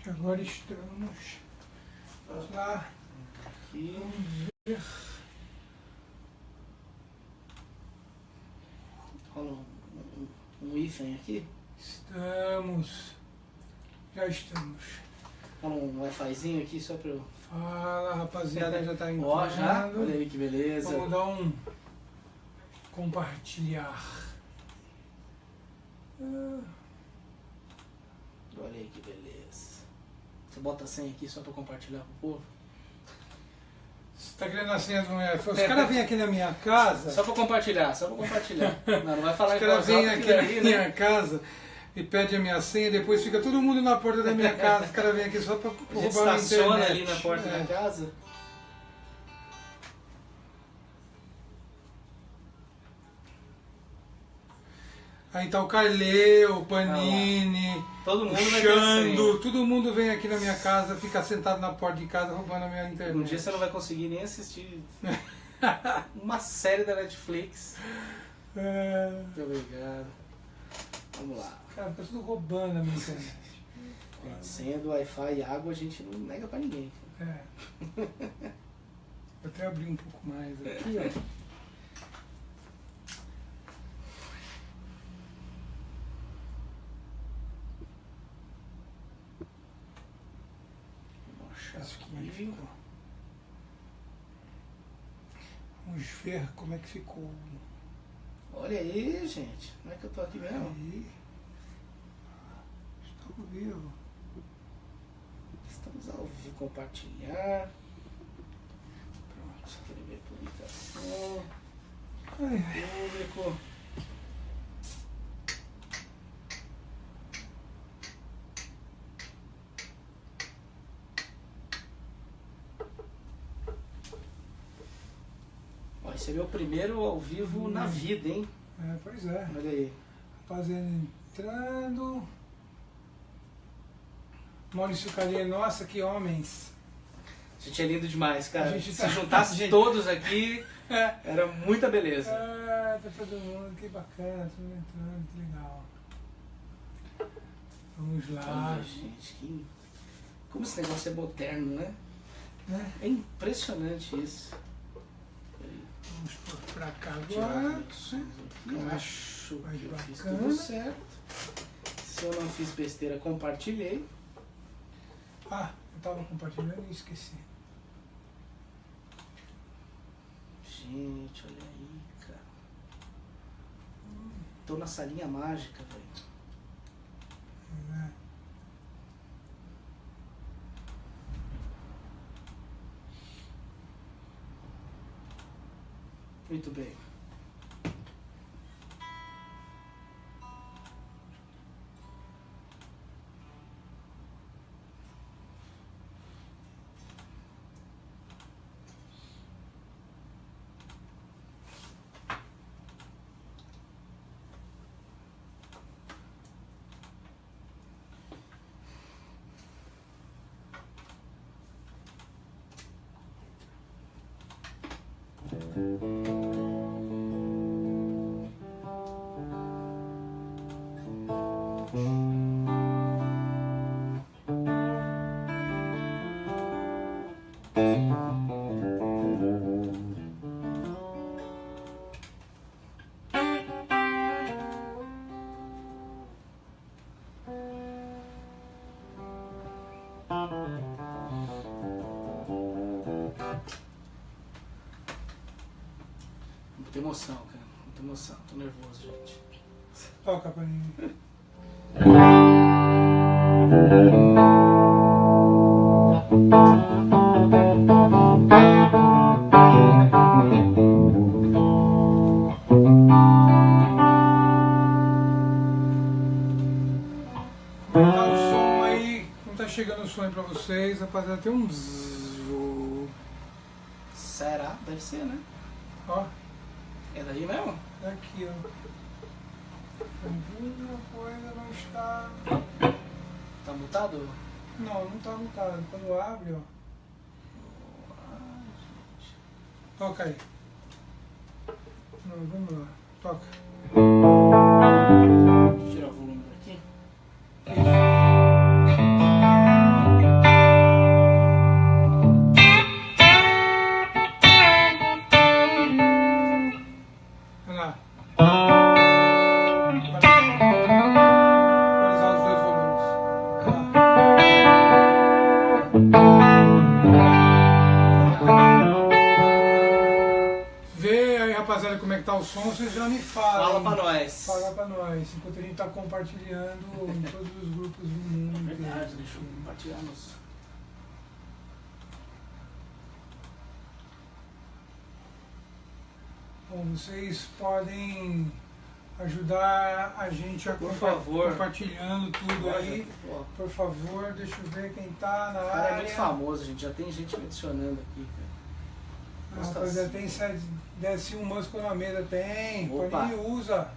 Acho que agora estamos. Vamos lá. Aqui. Vamos ver. Rola um hífen aqui. Estamos. Já estamos. Rola um Wi-Fizinho aqui só pra eu... Fala, rapaziada, já tá entrando. Ó, já? Olha aí que beleza. Vamos dar um compartilhar. Olha aí que beleza. Você bota a senha aqui só pra compartilhar pro povo? Você tá querendo a senha do meu iPhone? Os caras vêm aqui na minha casa. Só pra compartilhar, só pra compartilhar. Não vai falar Os em caras voz vêm alta aqui que na daí, minha né? casa e pedem a minha senha, depois fica todo mundo na porta da minha casa. Os caras vêm aqui só pra A gente roubar a minha estaciona internet. ali na porta É. da casa. Aí tá o Carlê, o Panini, Todo mundo o vai ter senha. Xando, todo mundo vem aqui na minha casa, fica sentado na porta de casa roubando a minha internet. Um dia você não vai conseguir nem assistir uma série da Netflix. É... Muito obrigado. Vamos lá. Cara, fica tudo roubando a minha internet. Gente, senha do Wi-Fi e água a gente não nega pra ninguém. É. Vou até abrir um pouco mais aqui, ó. Vamos achar Acho que como é que aqui. ficou. Vamos ver como é que ficou. Olha aí, gente. Como é que eu tô aqui mesmo? Aí. Está ao vivo. Estamos ao vivo. Compartilhar. Pronto. Escrever publicação. Ai, Público. Ó, esse é meu primeiro ao vivo na vida, hein? é, pois é. Olha aí. Rapaziada entrando. Maurício Calheiro, nossa, que homens. A gente é lindo demais, cara. A gente Se tá- juntasse gente- todos aqui, É. era muita beleza. Ah, tá todo mundo, que bacana, todo mundo entrando, que legal. Vamos lá. Olha, gente, como esse negócio é moderno, né? Né? É impressionante isso. Vamos por pra cá Tirar as agora. conexões aqui. Eu acho mais que eu fiz bacana. tudo certo. Se eu não fiz besteira, compartilhei. Ah, eu tava compartilhando e esqueci. Gente, olha aí, cara. Tô na salinha mágica, velho. Né? Muito bem. Muita emoção, cara. Muita emoção. Tô nervoso, gente. Toca, Panini. Como é que tá o som aí? Como tá chegando o som aí pra vocês? Rapaziada, tem um bzzz. Será? Deve ser, né? Ó, É daí mesmo? tá aqui, ó. Alguma coisa não está. Tá mutado? Não, não tá mutado. Quando abre, ó. Toca aí. Não, vamos lá. Toca. Deixa eu tirar o volume daqui. o som, vocês já me falam. Fala pra nós. Fala pra nós, enquanto a gente tá compartilhando em todos os grupos do mundo. Verdade, deixa eu compartilhar nos... Bom, vocês podem ajudar a gente a Por favor. compartilhando tudo aí. Por favor, deixa eu ver quem tá na O cara área. é muito famoso, gente. Já tem gente me adicionando aqui, cara. Rapaziada, tem desce um músico na mesa, tem. Opa. Panini usa.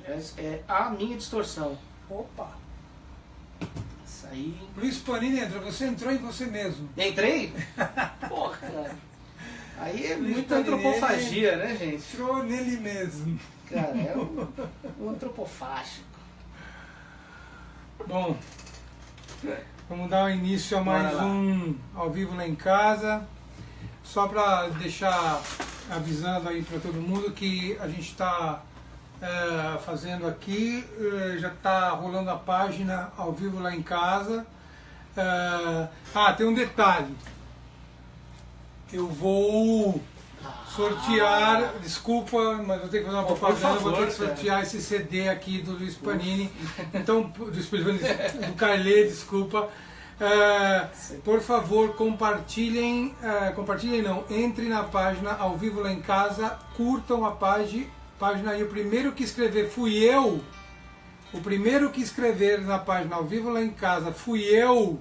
Aliás, é a minha distorção. Opa. Isso aí. Luiz Panini entra, você entrou em você mesmo. Entrei? Porra, cara. Aí é Luiz muita Panini antropofagia, né, gente? Entrou nele mesmo. Cara, é um antropofágico. Bom, vamos dar início a mais Bora lá. um Ao Vivo Lá em Casa. Só para deixar avisando aí para todo mundo que a gente está fazendo aqui, já está rolando a página Ao Vivo Lá em Casa. Tem um detalhe. Eu vou sortear, desculpa, mas vou ter que fazer uma Por propaganda, vou ter favor, que sortear esse CD aqui do Luiz Panini, então, do Carlê, desculpa. Por favor, compartilhem, entre na página Ao Vivo Lá em Casa, curtam a página aí. O primeiro que escrever fui eu, o primeiro que escrever na página Ao Vivo Lá em Casa fui eu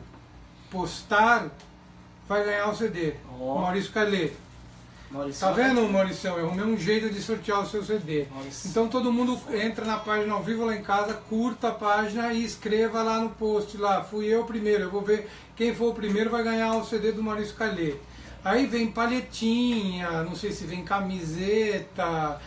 postar, vai ganhar o CD. Ó. Maurício Carlê. Maurício, Tá vendo, Maurício? Eu arrumei um jeito de sortear o seu CD. Maurício. Então todo mundo entra na página Ao Vivo Lá em Casa, curta a página e escreva lá no post lá. Fui eu primeiro, eu vou ver quem for o primeiro vai ganhar o CD do Maurício Carlê. Aí vem palhetinha, não sei se vem camiseta,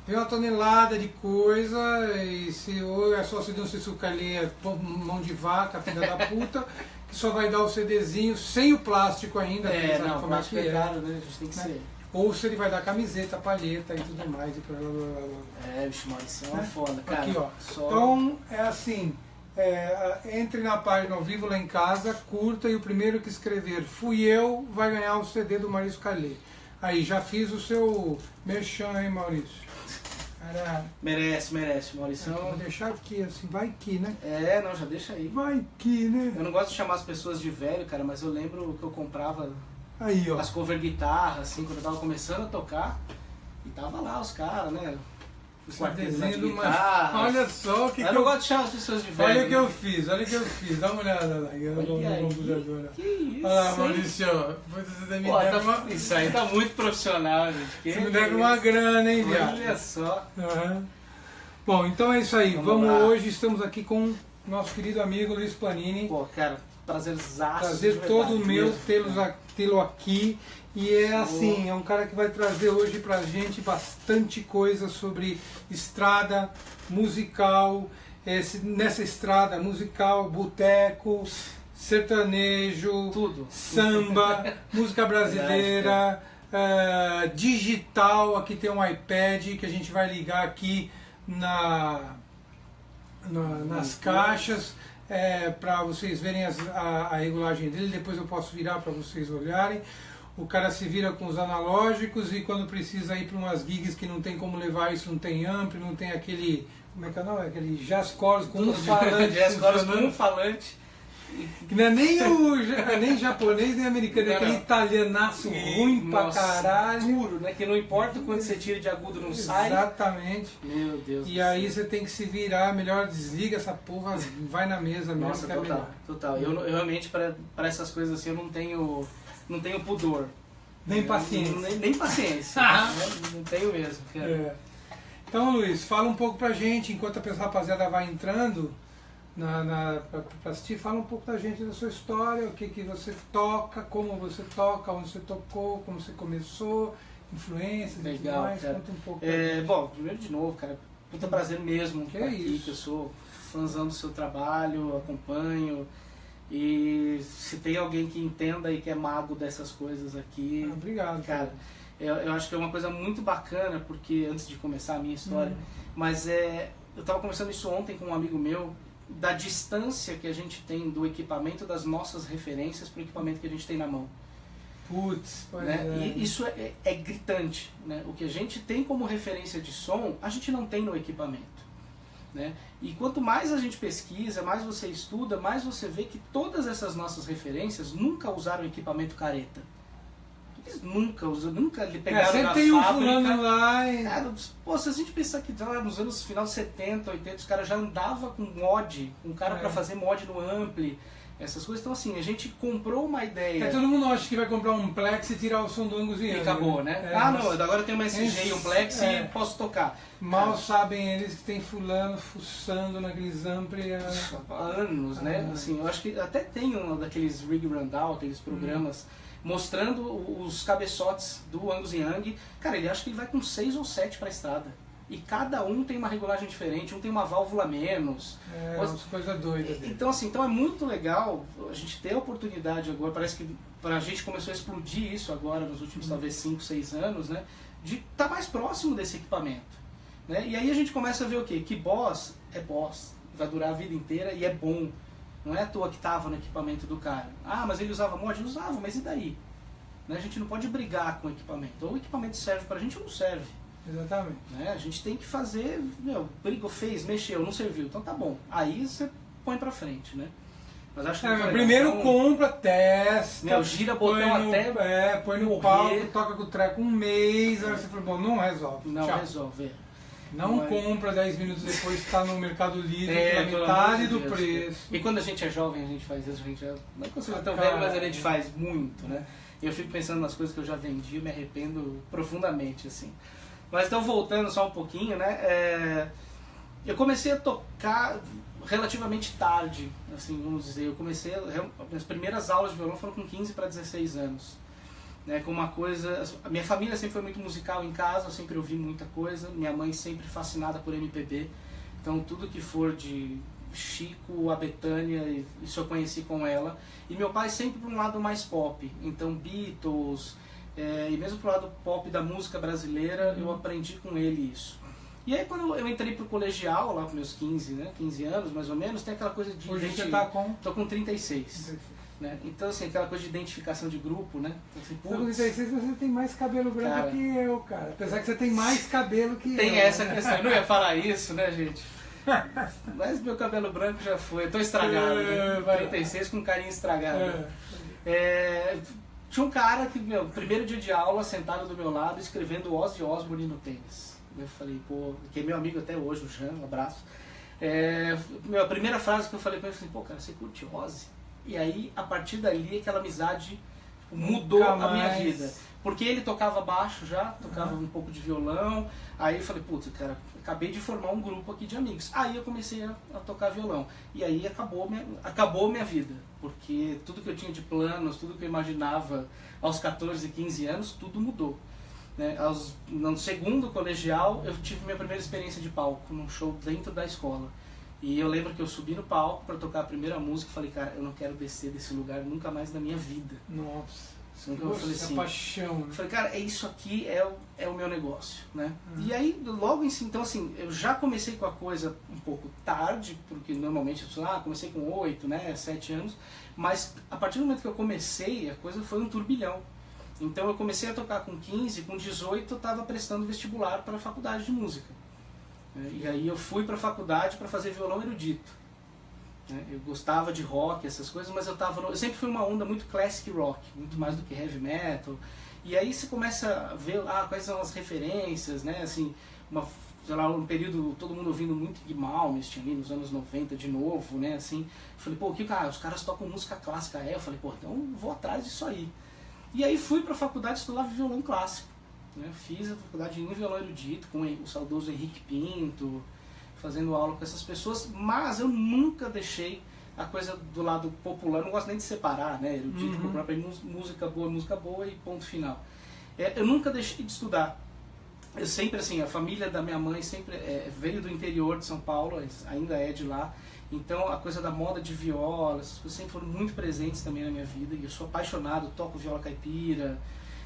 vem uma tonelada de coisa, e se é só CD, não sei se o Carlê é mão de vaca, filha da puta, que só vai dar o CDzinho sem o plástico ainda. Sabe não, como é plástico que é caro, né? A gente tem que Né? ser. Ou se ele vai dar camiseta, palheta e tudo mais. E blá, blá, blá, blá. Bicho, Maurício é uma Né? foda, cara. Aqui, ó. Só... Então, é assim, entre na página Ao Vivo Lá em Casa, curta, e o primeiro que escrever fui eu, vai ganhar o CD do Maurício Carlê. Aí, já fiz o seu merchan, hein, Maurício? Caralho. Merece, Maurício. Vou deixar aqui, assim, vai que, né? Não, já deixa aí. Vai que, né? Eu não gosto de chamar as pessoas de velho, cara, mas eu lembro que eu comprava Aí, ó. as cover guitarras, assim, quando eu tava começando a tocar, e tava lá os caras, né? Os quartetos lá de Desenho, guitarra. olha só o que Eu não gosto de chamar as pessoas de velho. Olha o que né? eu fiz, olha o que eu fiz. Dá uma olhada lá, Olha aí, no computador. que isso, Olha lá, hein? Maurício, você me Pô, deve tá- uma... Isso aí tá muito profissional, gente. Você me deve uma grana, hein, viado? Olha só. Aham. Bom, então é isso aí. Vamos lá. Hoje estamos aqui com nosso querido amigo Luiz Panini. Pô, cara, prazerzaço. Prazer de todo verdade meu mesmo. tê-lo aqui. E é assim, é um cara que vai trazer hoje pra gente bastante coisa sobre estrada musical, nessa estrada musical, boteco, sertanejo, Tudo. samba, música brasileira, digital. Aqui tem um iPad que a gente vai ligar aqui nas caixas para vocês verem a regulagem dele. Depois eu posso virar para vocês olharem. O cara se vira com os analógicos e quando precisa ir para umas gigs que não tem como levar isso, não tem ampli, não tem aquele, como é que é o nome? Aquele jazz chorus com um falante Jazz chorus com funcionando. um falante. Que não é nem japonês nem americano, é Não, aquele não. italianaço ruim pra Nossa, caralho. duro, né? Que não importa o quanto você tira de agudo, não sai. Exatamente. Meu Deus E do aí céu. você tem que se virar, melhor desliga essa porra, vai na mesa mesmo. Nossa, que é total, melhor. total. Eu realmente, pra essas coisas assim, eu não tenho pudor. Nem paciência. Nem paciência. né? Não tenho mesmo. Cara. É. Então, Luiz, fala um pouco pra gente, enquanto a rapaziada vai entrando pra assistir, fala um pouco da gente, da sua história, o que você toca, como você toca, onde você tocou, como você começou, influências e tudo Legal, mais. cara. Conta um pouco pra gente. Bom, primeiro de novo, cara, muito prazer mesmo Que estar aqui, isso. que eu sou fãzão do seu trabalho, acompanho. E se tem alguém que entenda e que é mago dessas coisas aqui, Obrigado, cara, eu acho que é uma coisa muito bacana, porque antes de começar a minha história, mas eu estava conversando isso ontem com um amigo meu, da distância que a gente tem do equipamento, das nossas referências para o equipamento que a gente tem na mão. Putz, né? E isso é gritante, né? O que a gente tem como referência de som, a gente não tem no equipamento, né? E quanto mais a gente pesquisa, mais você estuda, mais você vê que todas essas nossas referências nunca usaram equipamento careta. Eles nunca lhe pegaram na tem fábrica. Um fulano lá e... Cara, pô, se a gente pensar que lá nos anos final de 70, 80, os caras já andavam com mod, com um cara para fazer mod no ampli, essas coisas. Então assim, a gente comprou uma ideia. Todo mundo acha que vai comprar um Plex e tirar o som do Angus Young. E acabou, né? Não, agora eu tenho uma SG e um Plex e posso tocar. Mal sabem eles que tem fulano fuçando naqueles ampli há anos, né? Assim, eu acho que até tem um daqueles Rig Rundown, aqueles programas mostrando os cabeçotes do Angus Young. Cara, ele acha que ele vai com 6 ou 7 para a estrada. E cada um tem uma regulagem diferente, um tem uma válvula menos. Umas coisas doidas. Então, assim, então é muito legal a gente ter a oportunidade agora, parece que pra gente começou a explodir isso agora nos últimos talvez 5, 6 anos, né? De estar mais próximo desse equipamento. Né? E aí a gente começa a ver o quê? Que Boss é Boss, vai durar a vida inteira e é bom. Não é à toa que estava no equipamento do cara. Ah, mas ele usava mod? Ele usava, mas e daí? Né? A gente não pode brigar com o equipamento. Ou o equipamento serve pra gente ou não serve. Exatamente. Né? A gente tem que fazer, brigou, fez, mexeu, não serviu, então tá bom. Aí você põe pra frente, né? Mas acho que primeiro então, compra, testa, gira botão até põe no palco, toca com o treco um mês, aí você fala, bom, não resolve. Não tchau. resolve. Não compra 10 minutos depois que está no Mercado Livre pela metade do preço. E quando a gente é jovem, a gente faz isso, a gente não consigo tão velho, mas a gente faz muito, né? Eu fico pensando nas coisas que eu já vendi, me arrependo profundamente, assim. Mas então, voltando só um pouquinho, né? Eu comecei a tocar relativamente tarde, assim, vamos dizer. Eu comecei, as primeiras aulas de violão foram com 15 para 16 anos. Né, com uma coisa, a minha família sempre foi muito musical em casa, eu sempre ouvi muita coisa, minha mãe sempre fascinada por MPB, então tudo que for de Chico, a Bethânia, isso eu conheci com ela, e meu pai sempre para um lado mais pop, então Beatles, e mesmo para o lado pop da música brasileira, eu aprendi com ele isso. E aí quando eu entrei pro colegial, lá com meus 15 anos mais ou menos, tem aquela coisa de... Hoje você tá com? Tô com 36. Né? Então, assim, aquela coisa de identificação de grupo, né? Então, assim, com 36 você tem mais cabelo branco que eu, cara. Apesar que você tem mais cabelo que eu. Tem essa questão. Eu não ia falar isso, né, gente? Mas meu cabelo branco já foi. Eu tô estragado, né? 36 com carinha estragado. Tinha um cara que, primeiro dia de aula, sentado do meu lado, escrevendo Ozzy Osbourne no tênis. Eu falei, pô, que é meu amigo até hoje, o Jean, um abraço. A primeira frase que eu falei pra ele, eu falei, pô, cara, você curte Ozzy? E aí, a partir dali, aquela amizade mudou a minha vida. Porque ele tocava baixo já, tocava um pouco de violão. Aí eu falei, putz, cara, acabei de formar um grupo aqui de amigos. Aí eu comecei a tocar violão. E aí acabou minha vida. Porque tudo que eu tinha de planos, tudo que eu imaginava aos 14, 15 anos, tudo mudou. Né? No segundo colegial, eu tive minha primeira experiência de palco, num show dentro da escola. E eu lembro que eu subi no palco para tocar a primeira música e falei, cara, eu não quero descer desse lugar nunca mais na minha vida. Nossa, eu falei assim, paixão. Né? Eu falei, cara, isso aqui é o meu negócio, né? E aí, logo em então assim, eu já comecei com a coisa um pouco tarde, porque normalmente eu comecei com 8, né, 7 anos, mas a partir do momento que eu comecei, a coisa foi um turbilhão. Então eu comecei a tocar com 15, com 18 eu estava prestando vestibular para a faculdade de música. E aí eu fui para a faculdade para fazer violão erudito. Eu gostava de rock, essas coisas, mas eu sempre fui uma onda muito classic rock, muito mais do que heavy metal. E aí você começa a ver quais são as referências, né? Assim, um período todo mundo ouvindo muito Iggy Malmsteen ali nos anos 90 de novo, né? Assim, eu falei, pô, os caras tocam música clássica, eu falei, pô, então vou atrás disso aí. E aí fui para a faculdade estudar violão clássico. Fiz a faculdade em violão erudito com o saudoso Henrique Pinto, fazendo aula com essas pessoas, mas eu nunca deixei a coisa do lado popular, não gosto nem de separar, né, erudito, popular, para música boa e ponto final. Eu nunca deixei de estudar. Eu sempre, assim, a família da minha mãe sempre veio do interior de São Paulo, ainda é de lá, então a coisa da moda de viola, essas coisas sempre foram muito presentes também na minha vida, e eu sou apaixonado, toco viola caipira.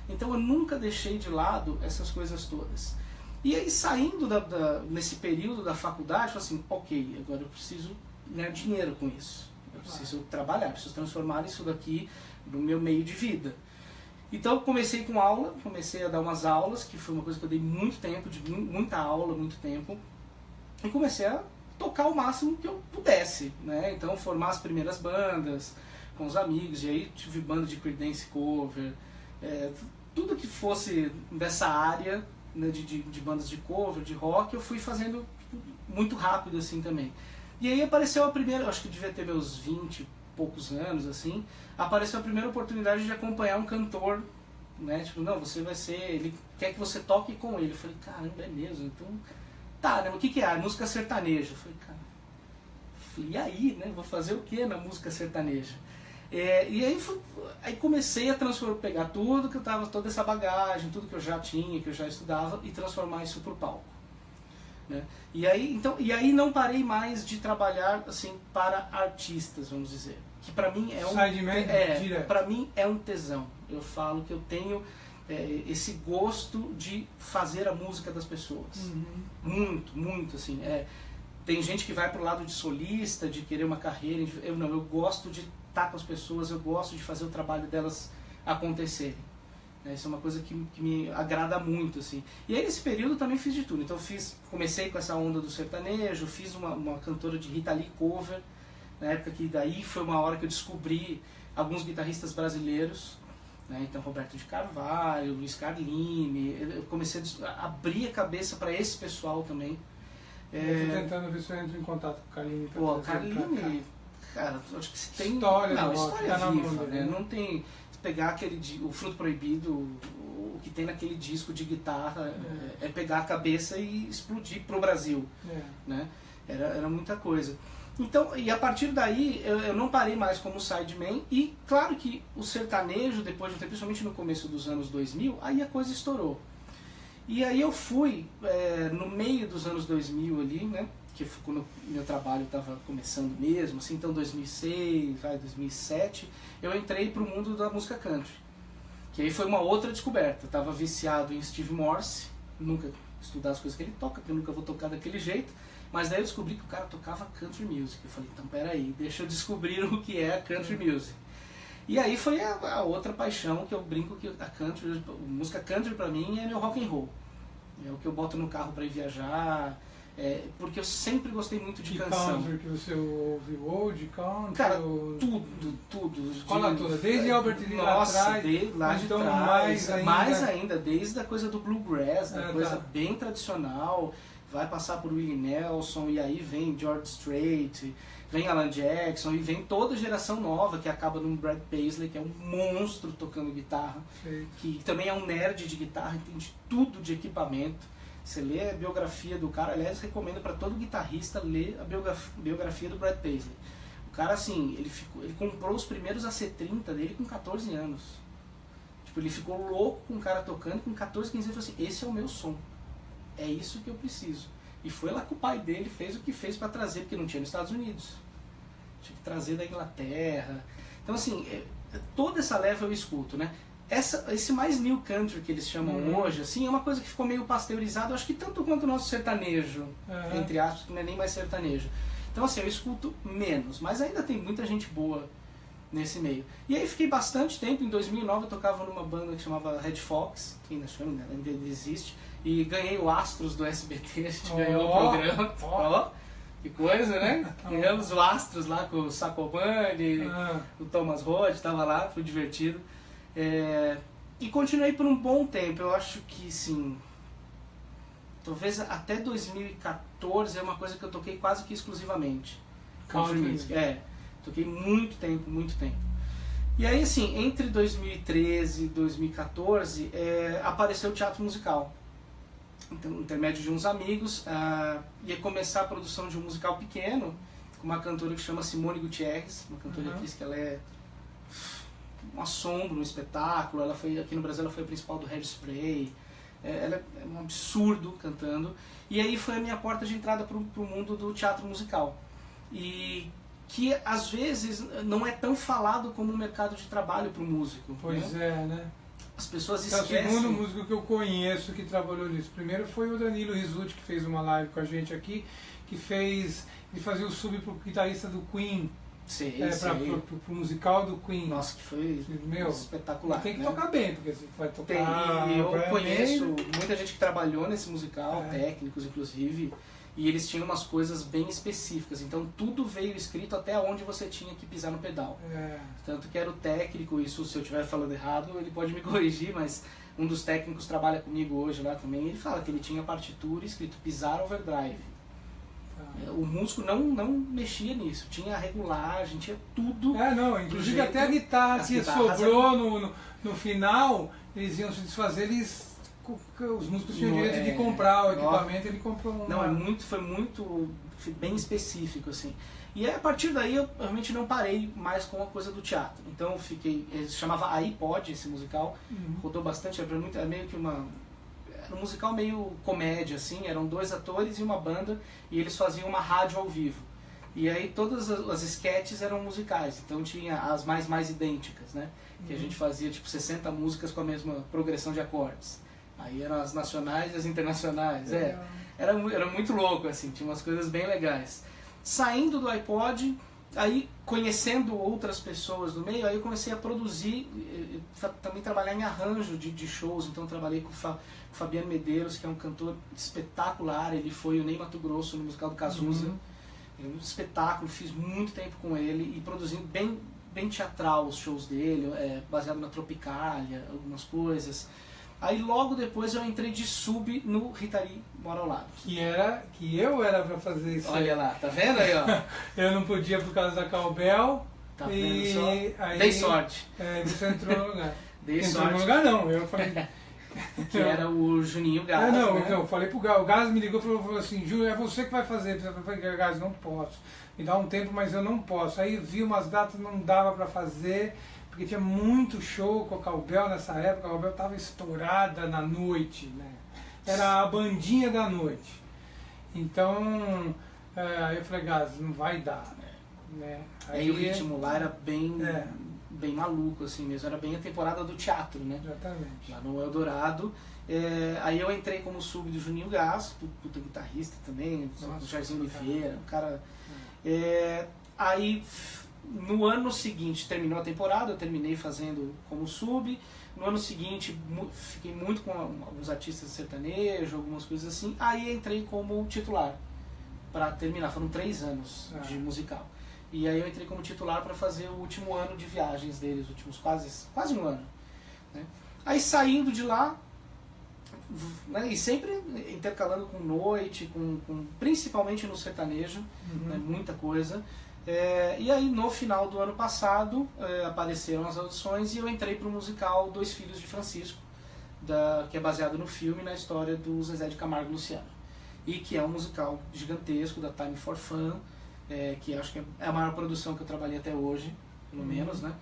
Então eu nunca deixei de lado essas coisas todas. E aí saindo nesse período da faculdade, eu falei assim, ok, agora eu preciso ganhar dinheiro com isso. Eu preciso trabalhar, preciso transformar isso daqui no meu meio de vida. Então eu comecei com aula, comecei a dar umas aulas, que foi uma coisa que eu dei muito tempo, de muita aula, muito tempo, e comecei a tocar o máximo que eu pudesse, né? Então formar as primeiras bandas com os amigos, e aí tive banda de Creedence cover, tudo que fosse dessa área, né, de bandas de cover, de rock, eu fui fazendo muito rápido assim também. E aí apareceu a primeira, acho que devia ter meus 20 e poucos anos, assim, apareceu a primeira oportunidade de acompanhar um cantor, né, tipo, não, você vai ser, ele quer que você toque com ele. Eu falei, caramba, é mesmo? Então, tá, né, o que é? Música sertaneja. Eu falei, cara, e aí, né, vou fazer o que na música sertaneja? E aí comecei a pegar tudo que eu tava, toda essa bagagem, tudo que eu já tinha, que eu já estudava, e transformar isso pro palco. Né? E aí não parei mais de trabalhar assim para artistas, vamos dizer, que para mim para mim é um tesão. Eu falo que eu tenho esse gosto de fazer a música das pessoas, muito assim. Tem gente que vai pro lado de solista, de querer uma carreira. Eu gosto de estar com as pessoas, eu gosto de fazer o trabalho delas acontecerem. Isso é uma coisa que me agrada muito, assim. E aí nesse período eu também fiz de tudo. Então comecei com essa onda do sertanejo, fiz uma cantora de Rita Lee cover, na época que daí foi uma hora que eu descobri alguns guitarristas brasileiros, né? Então Roberto de Carvalho, Luiz Carlini, eu comecei a abrir a cabeça para esse pessoal também. Eu tô tentando ver se eu entro em contato com o Carlini. Pô, Carlini, cara, acho que se tem... História tá viva, né? Não tem... Pegar o Fruto Proibido, o que tem naquele disco de guitarra, é pegar a cabeça e explodir pro Brasil. Né? Era muita coisa. Então, e a partir daí, eu não parei mais como sideman, e claro que o sertanejo, depois de um tempo, principalmente no começo dos anos 2000, aí a coisa estourou. E aí eu fui, no meio dos anos 2000 ali, né? Que foi quando meu trabalho estava começando mesmo, assim, então 2006, 2007, eu entrei para o mundo da música country, que aí foi uma outra descoberta. Eu estava viciado em Steve Morse, nunca estudar as coisas que ele toca, porque eu nunca vou tocar daquele jeito, mas daí eu descobri que o cara tocava country music. Eu falei, então peraí, deixa eu descobrir o que é a country music. E aí foi a outra paixão, que eu brinco que a música country para mim é meu rock and roll, é o que eu boto no carro para ir viajar. Porque eu sempre gostei muito de canção. Country que você ouviu, old country? Cara, tudo. Escola toda, desde Albert Lee lá atrás. Desde lá de então trás, mais ainda, desde a coisa do bluegrass, da coisa bem tradicional, vai passar por Willie Nelson, e aí vem George Strait, vem Alan Jackson, e vem toda a geração nova, que acaba num Brad Paisley, que é um monstro tocando guitarra, que também é um nerd de guitarra, entende tudo de equipamento. Você lê a biografia do cara, aliás, recomendo para todo guitarrista ler a biografia do Brad Paisley. O cara, assim, ele comprou os primeiros AC30 dele com 14 anos. Tipo, ele ficou louco com o cara tocando, com 14, 15 anos, falou assim, esse é o meu som, é isso que eu preciso. E foi lá que o pai dele fez o que fez para trazer, porque não tinha nos Estados Unidos. Tinha que trazer da Inglaterra. Então, assim, toda essa leva eu escuto, né? Esse mais new country que eles chamam hoje, assim, é uma coisa que ficou meio pasteurizada, acho que tanto quanto o nosso sertanejo, entre aspas, que não é nem mais sertanejo. Então, assim, eu escuto menos, mas ainda tem muita gente boa nesse meio. E aí fiquei bastante tempo, em 2009 eu tocava numa banda que chamava Red Fox, que ainda chama, né? Ainda existe, e ganhei o Astros do SBT, a gente ganhou o programa. Que coisa, né? Ganhamos o Astros lá com o Sacomani, o Thomas Rhodes, estava lá, foi divertido. E continuei por um bom tempo. Eu acho que sim, talvez até 2014 é uma coisa que eu toquei quase que exclusivamente. Country music. Toquei muito tempo. E aí, assim, entre 2013 e 2014 apareceu o teatro musical. Então, no intermédio de uns amigos, ia começar a produção de um musical pequeno com uma cantora que chama Simone Gutierrez, uma cantora e atriz que ela é um assombro, um espetáculo. Ela foi, aqui no Brasil, ela foi a principal do Hairspray. Ela é um absurdo cantando. E aí foi a minha porta de entrada para o mundo do teatro musical. E que às vezes não é tão falado como um mercado de trabalho para o músico. Pois né? As pessoas esquecem. É o segundo músico que eu conheço que trabalhou nisso. Primeiro foi o Danilo Rizzuti, que fez uma live com a gente aqui, ele fazia o sub pro guitarrista do Queen, Sei, pro musical do Queen. Nossa, que foi espetacular. Tem que né? tocar bem, porque você vai tocar... E eu conheço muita gente que trabalhou nesse musical, técnicos inclusive, e eles tinham umas coisas bem específicas. Então tudo veio escrito até onde você tinha que pisar no pedal. Tanto que era o técnico, isso se eu estiver falando errado, ele pode me corrigir, mas um dos técnicos trabalha comigo hoje lá também, ele fala que ele tinha partitura escrito pisar overdrive. O músico não mexia nisso, tinha a regulagem, tinha tudo. Inclusive até a guitarra que sobrou no final, eles iam se desfazer, os músicos tinham direito de comprar o equipamento, ele comprou um. Foi bem específico, assim. E aí, a partir daí eu realmente não parei mais com a coisa do teatro. Então se chamava iPod, esse musical, rodou bastante, é meio que era um musical meio comédia, assim, eram 2 atores e uma banda, e eles faziam uma rádio ao vivo. E aí todas as sketches eram musicais, então tinha as mais idênticas, né? Que a gente fazia tipo 60 músicas com a mesma progressão de acordes. Aí eram as nacionais e as internacionais. Era muito louco, assim, tinha umas coisas bem legais. Saindo do iPod, aí conhecendo outras pessoas do meio, aí eu comecei a produzir, também trabalhar em arranjo de shows. Então trabalhei com o Fabiano Medeiros, que é um cantor espetacular, ele foi o Ney Mato Grosso no musical do Cazuza. É um espetáculo, fiz muito tempo com ele e produzindo bem teatral os shows dele, baseado na Tropicália, algumas coisas. Aí logo depois eu entrei de sub no Ritari Mora ao Lado. Que eu era pra fazer isso. Olha lá, tá vendo aí, ó? Eu não podia por causa da Cowbell. Tá vendo só? Dei sorte. Você entrou no lugar. Dei sorte. Entrou no lugar não, eu falei... Que era o Juninho Gás, né? eu falei pro Gás, o Gás me ligou e falou assim, Júlio, é você que vai fazer. Eu falei, Gás, não posso. Me dá um tempo, mas eu não posso. Aí vi umas datas, não dava pra fazer, porque tinha muito show com a Cowbell nessa época. A Cowbell estava estourada na noite, né? Era a bandinha da noite. Então, aí eu falei, Gás, não vai dar, né? Aí o ritmo lá era bem maluco, assim mesmo. Era bem a temporada do teatro, né? Exatamente. Lá no Eldorado. Aí eu entrei como sub do Juninho Gás, puta guitarrista também, do Jairzinho Oliveira, um cara... Aí, no ano seguinte, terminou a temporada, eu terminei fazendo como sub. No ano seguinte, fiquei muito com alguns artistas de sertanejo, algumas coisas assim. Aí entrei como titular, para terminar. Foram 3 anos de musical. E aí eu entrei como titular para fazer o último ano de viagens deles, os últimos quase um ano. Né? Aí saindo de lá, né, e sempre intercalando com noite, principalmente no sertanejo, né, muita coisa. E aí no final do ano passado apareceram as audições e eu entrei para o musical Dois Filhos de Francisco, que é baseado no filme, na história do Zezé de Camargo e Luciano. E que é um musical gigantesco da Time for Fun, que acho que é a maior produção que eu trabalhei até hoje, pelo menos, né?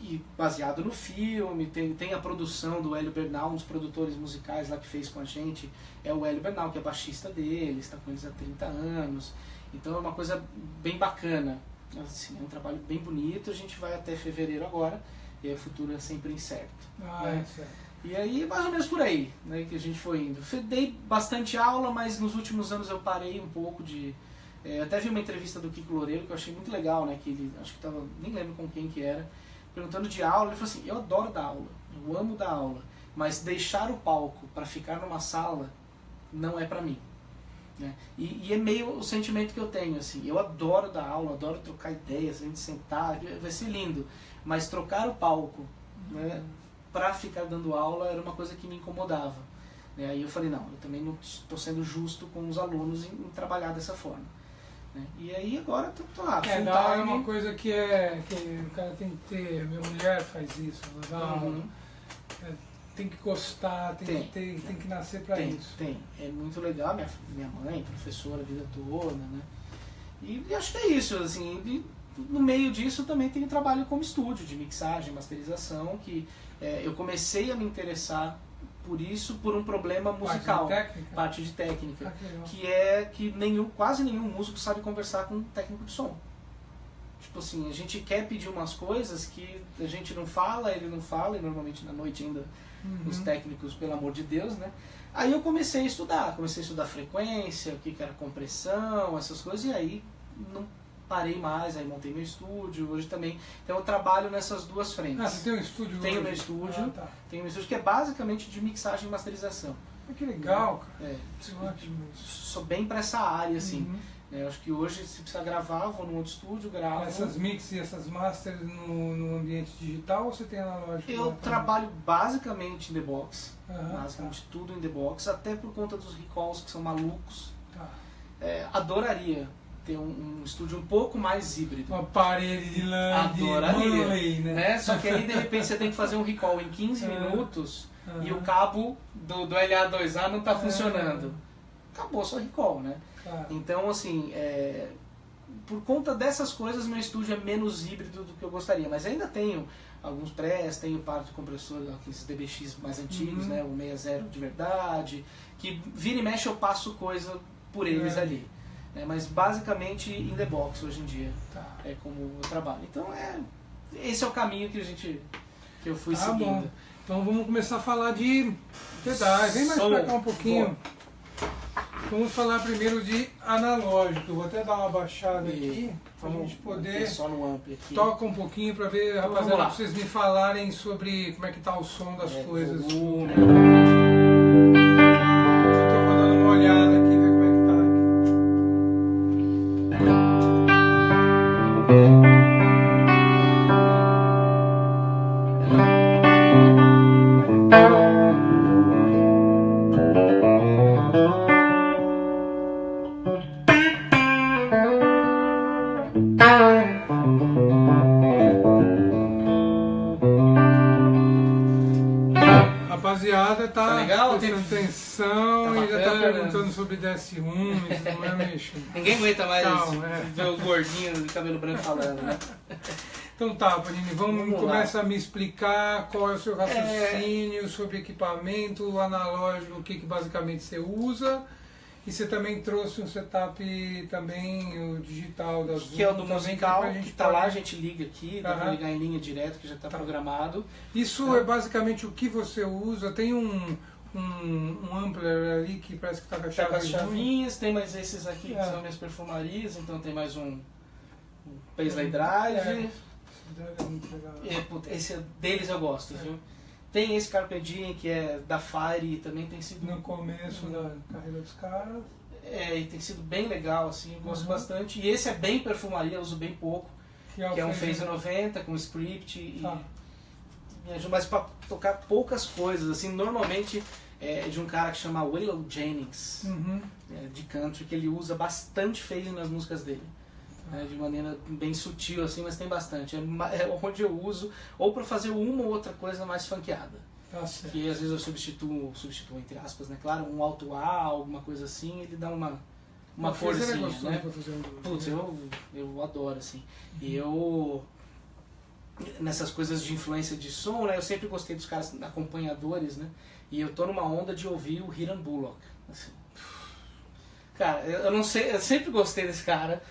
E baseado no filme, tem a produção do Hélio Bernal, um dos produtores musicais lá que fez com a gente, é o Hélio Bernal, que é baixista deles, está com eles há 30 anos, então é uma coisa bem bacana, assim, é um trabalho bem bonito. A gente vai até fevereiro agora, e o futuro é sempre incerto. E aí, mais ou menos por aí, né, que a gente foi indo. Dei bastante aula, mas nos últimos anos eu parei um pouco de... até vi uma entrevista do Kiko Loureiro que eu achei muito legal, né, que ele, acho que estava, nem lembro com quem que era, perguntando de aula. Ele falou assim, eu adoro dar aula, eu amo dar aula, mas deixar o palco para ficar numa sala não é para mim. Né? E é meio o sentimento que eu tenho, assim, eu adoro dar aula, adoro trocar ideias, a gente sentar, vai ser lindo, mas trocar o palco, né, para ficar dando aula era uma coisa que me incomodava. Né? Aí eu falei, não, eu também não estou sendo justo com os alunos em trabalhar dessa forma. Né? E aí agora tô lá. Dar aula é uma coisa que o cara tem que ter, minha mulher faz isso, ela dá aula. Tem que gostar, tem que nascer para isso. É muito legal, minha mãe, professora a vida toda, né? E acho que é isso, assim, e no meio disso também tem o trabalho como estúdio, de mixagem, masterização, que eu comecei a me interessar por isso, por um problema musical, parte de técnica, que é que quase nenhum músico sabe conversar com um técnico de som. Tipo assim, a gente quer pedir umas coisas que a gente não fala, ele não fala, e normalmente na noite ainda os técnicos, pelo amor de Deus, né? Aí eu comecei a estudar frequência, o que era compressão, essas coisas, e aí parei mais, aí montei meu estúdio, hoje também. Então eu trabalho nessas duas frentes. Ah, você tem um estúdio Tenho hoje? meu estúdio, Tá. tenho meu estúdio que é basicamente de mixagem e masterização. Que legal, cara. É, Ótimo isso. sou bem pra essa área, assim. Uhum. Eu acho que hoje, se precisar gravar, vou num outro estúdio, gravo. Essas mix e essas masters no ambiente digital ou você tem analógico? Eu trabalho basicamente em The Box, Aham, basicamente tudo em The Box, até por conta dos recalls que são malucos. Tá. Adoraria ter um estúdio um pouco mais híbrido. Uma parede de lã de Adoraria, Manley, né? Só que aí de repente você tem que fazer um recall em 15 minutos e o cabo do LA2A não está funcionando. Acabou só recall, né? Claro. Então, assim, por conta dessas coisas, meu estúdio é menos híbrido do que eu gostaria. Mas ainda tenho alguns prés, tenho parte de compressor, aqueles DBX mais antigos, né? O 60 de verdade, que vira e mexe eu passo coisa por eles ali. Né? Mas basicamente in the box hoje em dia é como eu trabalho. Então, esse é o caminho que eu fui seguindo. Bom. Então vamos começar a falar de pedais. Vem mais pra cá um pouquinho. Bom. Vamos falar primeiro de analógico. Eu vou até dar uma baixada aqui pra gente poder só no ampli aqui. toca um pouquinho pra ver, Então, rapaziada, lá. pra vocês me falarem sobre como é que tá o som das coisas. Volume. Tô dando uma olhada aqui, ver como é que tá Rapaziada, tá legal? prestando atenção Tá e já tá bacana. perguntando sobre DS1, isso não é mexo. Ninguém aguenta mais Calma, ver o gordinho de cabelo branco falando, né? Então tá, Panini, Vamos começa a me explicar qual é o seu raciocínio sobre equipamento analógico, o que basicamente você usa. E você também trouxe um setup também, o digital da Zoom. Que é o do também, musical, pra gente que tá lá, a pode- gente liga aqui, dá pra Aham. ligar em linha direto, que já tá programado. Isso é basicamente o que você usa. Tem um ampler ali que parece que tá com a Tá chave com as junto. chavinhas, tem mais esses aqui que É. são minhas perfumarias, então tem mais um Paisley Drive. É muito legal. Puta, esse deles eu gosto, viu? Tem esse Carpe Diem que é da Fire, também tem sido No começo da carreira dos caras. e tem sido bem legal, assim, eu gosto Uhum. bastante. E esse é bem perfumaria, eu uso bem pouco, que é um Phase 90 com script e Tá. me ajuda mais pra tocar poucas coisas, assim, normalmente é de um cara que chama Waylon Jennings, Uhum. de country, que ele usa bastante phase nas músicas dele. De maneira bem sutil, assim, mas tem bastante. É onde eu uso, ou pra fazer uma ou outra coisa mais funkeada. Tá certo. Que às vezes eu substituo entre aspas, né? Claro, um alto A, alguma coisa assim, ele dá uma Forzinha, corzinha, né? pra fazer um Putz, eu adoro, assim. E eu, nessas coisas de influência de som, né? Eu sempre gostei dos caras acompanhadores, né? E eu tô numa onda de ouvir o Hiram Bullock, assim. Cara, eu não sei, eu sempre gostei desse cara,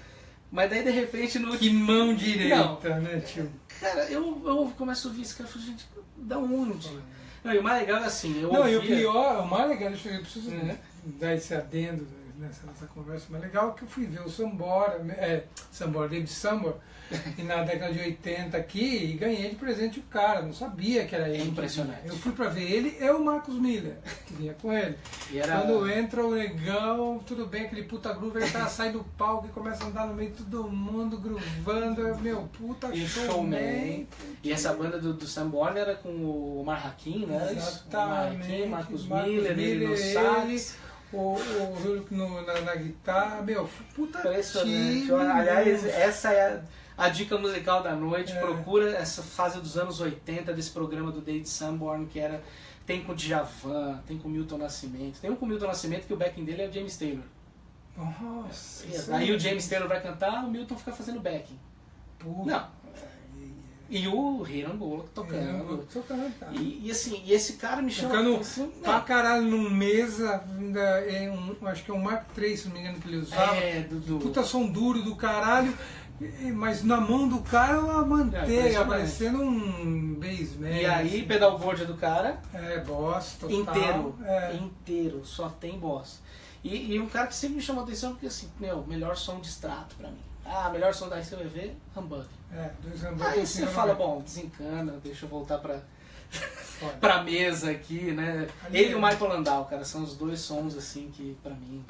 mas daí de repente no... Que mão direita, né, tio? Cara, eu começo a ouvir esse cara e falo, gente, da onde? Não, e o mais legal é assim, eu Não, e o ouvia... pior, o mais legal, eu preciso Uhum. dar esse adendo nessa conversa, mas legal é que eu fui ver o David Sambora, e na década de 80 aqui, e ganhei de presente o cara, não sabia que era ele. impressionante. Eu fui pra ver ele e o Marcos Miller, que vinha com ele. E era... Quando entra o negão, tudo bem, aquele puta groove, ele tá, sai do palco e começa a andar no meio de todo mundo, groovando, meu, puta E showman. E essa banda do Sam Born era com o Omar Hakim, né? Exatamente. Marcos Miller, ele no sax. O Hulk na guitarra, meu, puta Impressionante. time. Aliás, essa é a dica musical da noite. É. Procura essa fase dos anos 80 desse programa do David Sanborn, que era... Tem com o Djavan, tem com o Milton Nascimento. Tem um com o Milton Nascimento que o backing dele é o James Taylor. Nossa. Aí o James Taylor vai cantar, o Milton fica fazendo backing. Puta. Não. E o Hiram Bullock tocando. Tá. E assim, e esse cara me chama Tocando a atenção. pra caralho num mesa, ainda acho que é um Mark III, se não me engano, que ele usava. do Puta som duro do caralho, mas na mão do cara é uma manteiga, impressionante. parecendo um bassman. E aí, pedalboard é do cara, boss total. inteiro, É. inteiro, só tem boss. E um cara que sempre me chamou a atenção porque assim, melhor som de extrato pra mim. melhor som daí você vai ver, Humbug. Dois Humbug. Aí você fala, bom, desencana, deixa eu voltar pra mesa aqui, né? Ele e o Michael Landau, cara, são os dois sons, assim, que pra mim,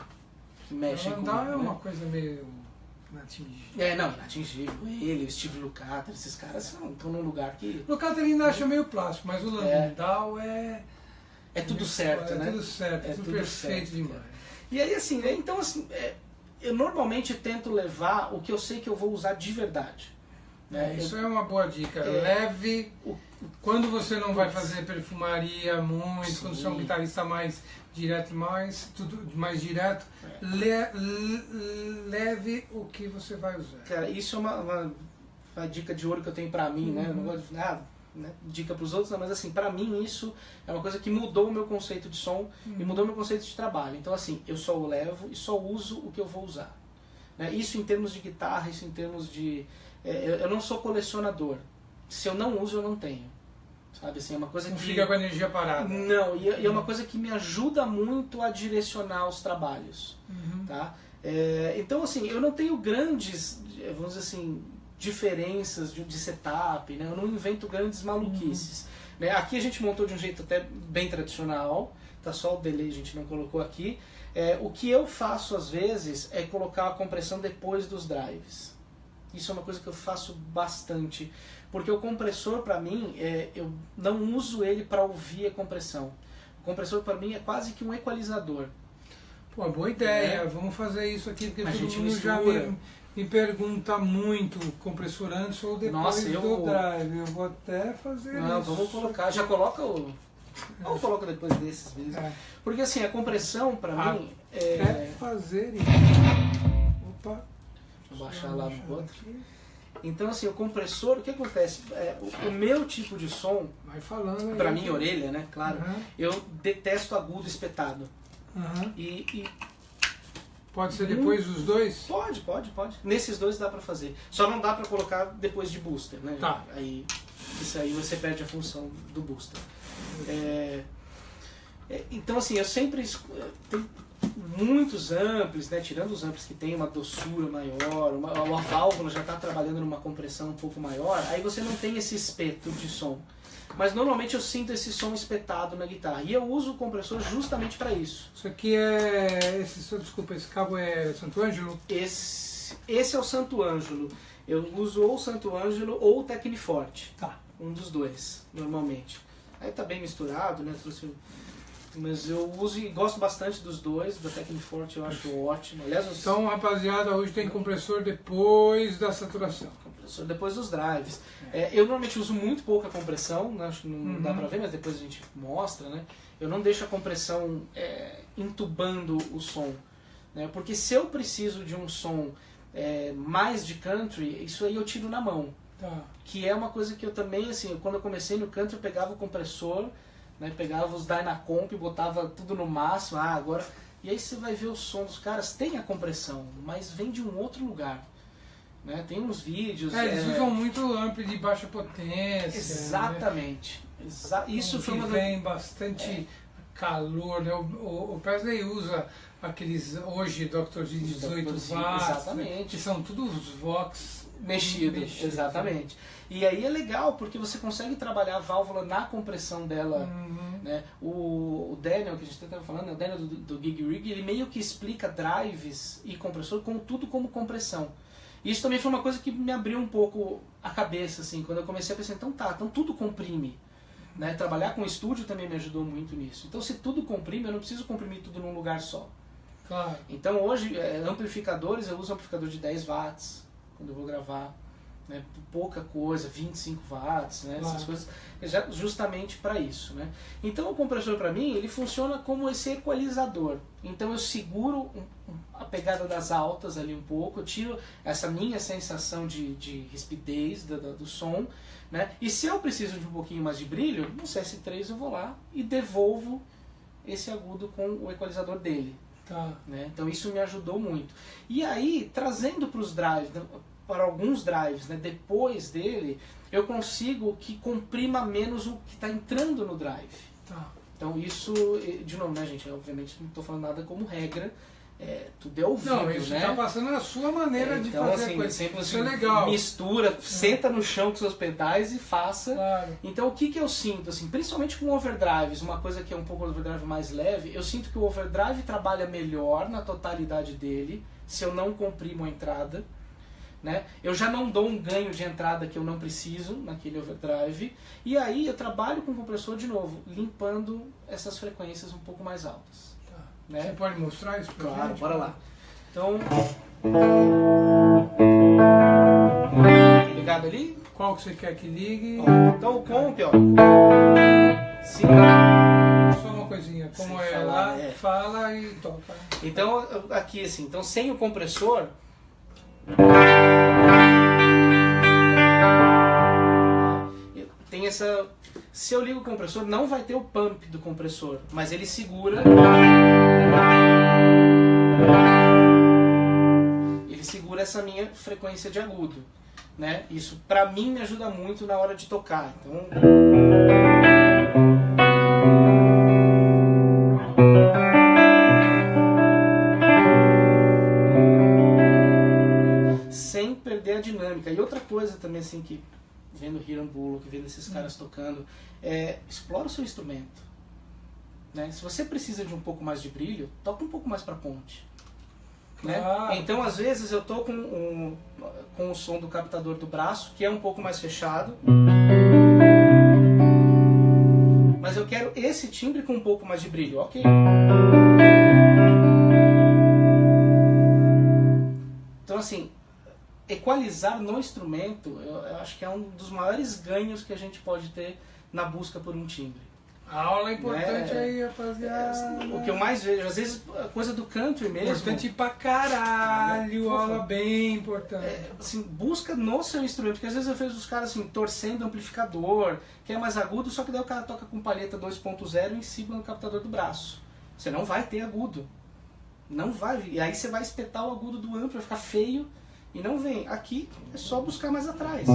que mexem comigo. O Landau é uma coisa meio inatingível. Inatingível. Ele, o Steve Lukather, esses caras estão num lugar que... O Lukather ainda acha meio plástico, mas o Landau é tudo certo, né? É tudo certo, é tudo perfeito demais. E aí, assim, então, assim, eu normalmente tento levar o que eu sei que eu vou usar de verdade. Né? Isso é uma boa dica. Leve quando você não vai fazer perfumaria muito, Sim. quando você é um guitarrista mais direto, mais direto, leve o que você vai usar. Cara, isso é uma dica de ouro que eu tenho pra mim, né? Eu não gosto de nada. Né? Dica para os outros, mas assim, para mim isso é uma coisa que mudou o meu conceito de som e mudou o meu conceito de trabalho. Então assim, eu só o levo e só uso o que eu vou usar. Né? Isso em termos de guitarra, isso em termos de... eu não sou colecionador. Se eu não uso, eu não tenho. Sabe assim, é uma coisa não que... fica com a energia parada. Não, e é uma coisa que me ajuda muito a direcionar os trabalhos. Tá? Então assim, eu não tenho grandes, vamos dizer assim, diferenças de setup, né? Eu não invento grandes maluquices. Né? Aqui a gente montou de um jeito até bem tradicional, tá só o delay a gente não colocou aqui. O que eu faço às vezes é colocar a compressão depois dos drives. Isso é uma coisa que eu faço bastante, porque o compressor para mim, eu não uso ele para ouvir a compressão. O compressor para mim é quase que um equalizador. Pô, boa ideia, vamos fazer isso aqui, porque todo mundo mistura. já me pergunta muito compressor antes ou depois do drive. Eu vou até fazer isso. Vamos colocar, já coloca o... Ou coloca depois desses mesmo. Porque assim, a compressão pra mim Quer fazer isso. Opa. Vou baixar lá no outro. Então assim, o compressor, o que acontece? O meu tipo de som, vai falando pra minha orelha, né, claro, eu detesto agudo espetado. E pode ser depois dos dois? Pode. Nesses dois dá pra fazer. Só não dá pra colocar depois de booster, né? Tá. Isso aí você perde a função do booster. Então assim, eu sempre tenho muitos amplis, né? Tirando os amplis que tem uma doçura maior, a válvula já está trabalhando numa compressão um pouco maior, aí você não tem esse espeto de som. Mas normalmente eu sinto esse som espetado na guitarra. E eu uso o compressor justamente para isso. Isso aqui desculpa, esse cabo é Santo Ângelo? Esse é o Santo Ângelo. Eu uso ou o Santo Ângelo ou o Tecniforte. Tá. Um dos dois, normalmente. Aí tá bem misturado, né? Mas eu uso e gosto bastante dos dois. Da Tecniforte eu acho ótimo. Aliás, então, rapaziada, hoje tem compressor depois da saturação. Compressor depois dos drives. Eu normalmente uso muito pouca compressão, né? Acho que não dá pra ver, mas depois a gente mostra, né? Eu não deixo a compressão entubando o som. Né? Porque se eu preciso de um som mais de country, isso aí eu tiro na mão. Tá. Que é uma coisa que eu também, assim, quando eu comecei no country, eu pegava o compressor, né, pegava os Dynacomp, botava tudo no máximo, agora... E aí você vai ver o som dos caras, tem a compressão, mas vem de um outro lugar. Né? Tem uns vídeos... Eles usam muito ampli de baixa potência. Exatamente. Né? Isso foi uma... vem bastante calor, né? O Presley usa aqueles, hoje, Dr. G 18 watts, exatamente. Que são todos os Vox mexidos, exatamente. E aí é legal, porque você consegue trabalhar a válvula na compressão dela. Né? O Daniel, que a gente estava falando, o Daniel do Gig Rig, ele meio que explica drives e compressor tudo como compressão. E isso também foi uma coisa que me abriu um pouco a cabeça, assim, quando eu comecei a pensar, então tudo comprime. Né? Trabalhar com estúdio também me ajudou muito nisso. Então se tudo comprime, eu não preciso comprimir tudo num lugar só. Claro. Então hoje, amplificadores, eu uso um amplificador de 10 watts quando eu vou gravar. Né, pouca coisa, 25 watts, né, claro. Essas coisas, justamente para isso. Né? Então o compressor para mim, ele funciona como esse equalizador. Então eu seguro a pegada das altas ali um pouco, eu tiro essa minha sensação de rispidez do som, né? E se eu preciso de um pouquinho mais de brilho, no CS3 eu vou lá e devolvo esse agudo com o equalizador dele. Tá. Né? Então isso me ajudou muito. E aí, trazendo para os drives, para alguns drives, né, depois dele, eu consigo que comprima menos o que está entrando no drive. Tá. Então isso, de novo, né, gente, obviamente não estou falando nada como regra, tudo é ouvido, Não, isso né? está passando a sua maneira de Então, fazer assim, a coisa. sempre Isso é legal. mistura, senta no chão com seus pedais e faça. Claro. Então, o que eu sinto, assim, principalmente com overdrives, uma coisa que é um pouco overdrive mais leve, eu sinto que o overdrive trabalha melhor na totalidade dele, se eu não comprimo a entrada, né? Eu já não dou um ganho de entrada que eu não preciso naquele overdrive, e aí eu trabalho com o compressor de novo, limpando essas frequências um pouco mais altas. Tá. Né? Você pode mostrar isso pra Claro, gente? bora lá. Então, ligado ali? Qual que você quer que ligue? Ó, então o comp, ó. Só uma coisinha, como Sem é falar, lá, fala e toca. Então, aqui assim, então sem o compressor, tem essa... Se eu ligo o compressor, não vai ter o pump do compressor, mas ele segura... Ele segura essa minha frequência de agudo, né? Isso pra mim me ajuda muito na hora de tocar. Então... sem perder a dinâmica. E outra coisa também, assim, que vendo Hiram Bullock, vendo esses caras tocando, explora o seu instrumento. Né? Se você precisa de um pouco mais de brilho, toca um pouco mais pra ponte. Né? Então, às vezes, eu tô com o som do captador do braço, que é um pouco mais fechado, mas eu quero esse timbre com um pouco mais de brilho. Ok. Então, assim, equalizar no instrumento, eu acho que é um dos maiores ganhos que a gente pode ter na busca por um timbre. A aula é importante aí, rapaziada. O que eu mais vejo, às vezes, a coisa do country mesmo... Importante pra caralho, aula bem importante. Assim, busca no seu instrumento, porque às vezes eu vejo os caras assim, torcendo amplificador, que é mais agudo, só que daí o cara toca com palheta 2.0 em cima do captador do braço. Você não vai ter agudo. Não vai. E aí você vai espetar o agudo do amplo, vai ficar feio e não vem. Aqui é só buscar mais atrás.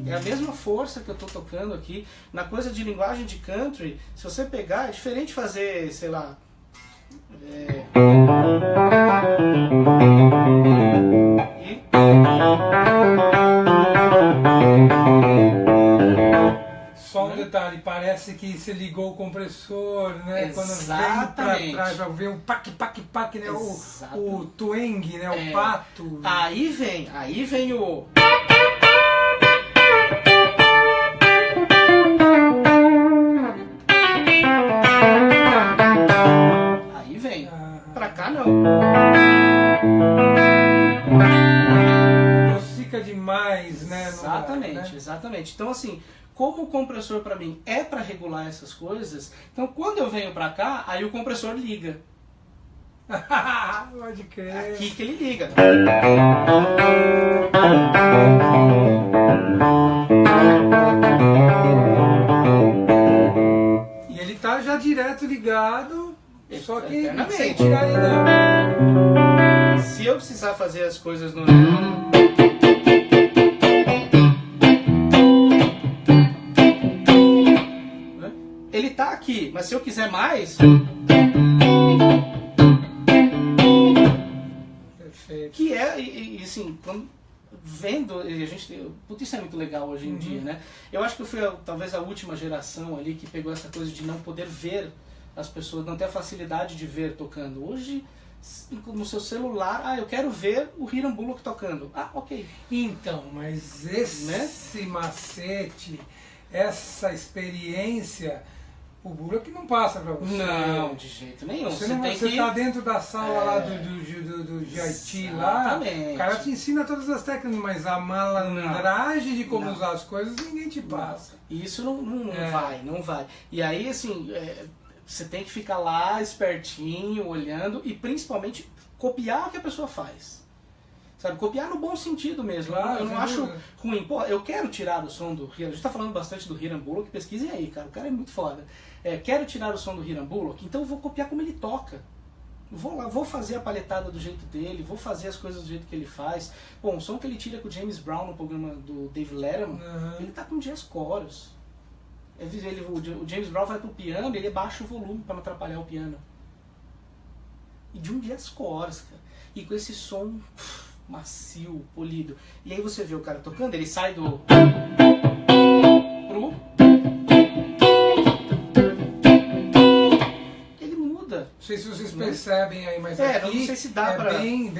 É a mesma força que eu tô tocando aqui. Na coisa de linguagem de country, se você pegar, é diferente fazer, sei lá... Só um detalhe, parece que você ligou o compressor, né? Exatamente. Quando vem pra trás, vai ver o pac, né? O twang, né? O pato. Aí vem o... Aí vem. Pra cá não. Dosifica demais, né? Exatamente, né? exatamente. Então, assim, como o compressor pra mim é pra regular essas coisas, então quando eu venho pra cá, aí o compressor liga. Pode crer. Aqui que ele liga. E ele tá já direto ligado, só que Eternamente. sem tirar ainda. Se eu precisar fazer as coisas no... Ele tá aqui, mas se eu quiser mais... Perfeito. Que é, e assim, quando, vendo, e a gente... Putz, isso é muito legal hoje em dia, né? Eu acho que eu fui talvez a última geração ali que pegou essa coisa de não poder ver as pessoas, não ter a facilidade de ver tocando. Hoje, no seu celular, eu quero ver o Hiram Bullock tocando. Ah, ok. Então, mas esse macete, essa experiência, o Bullock não passa pra você. Não, de jeito nenhum. Você tem que... tá dentro da sala lá do Jaiti lá, o cara te ensina todas as técnicas, mas a malandragem de como usar as coisas ninguém te passa. Isso não vai. E aí, assim, você tem que ficar lá espertinho, olhando e principalmente copiar o que a pessoa faz. Sabe, copiar no bom sentido mesmo. Claro, eu não acho ruim. Pô, eu quero tirar o som do Hiram. A gente tá falando bastante do Hiram Bullock, pesquisem aí, cara. O cara é muito foda. Quero tirar o som do Hiram Bullock, então eu vou copiar como ele toca. vou lá, vou fazer a palhetada do jeito dele, vou fazer as coisas do jeito que ele faz. Bom, o som que ele tira com o James Brown no programa do Dave Letterman, ele tá com jazz chorus. O James Brown vai pro piano, ele baixa o volume para não atrapalhar o piano. E de um jazz chorus, cara. E com esse som macio, polido. E aí você vê o cara tocando, ele sai do pro, ele muda. Não sei se vocês percebem aí, mas aqui não sei se dá pra, bem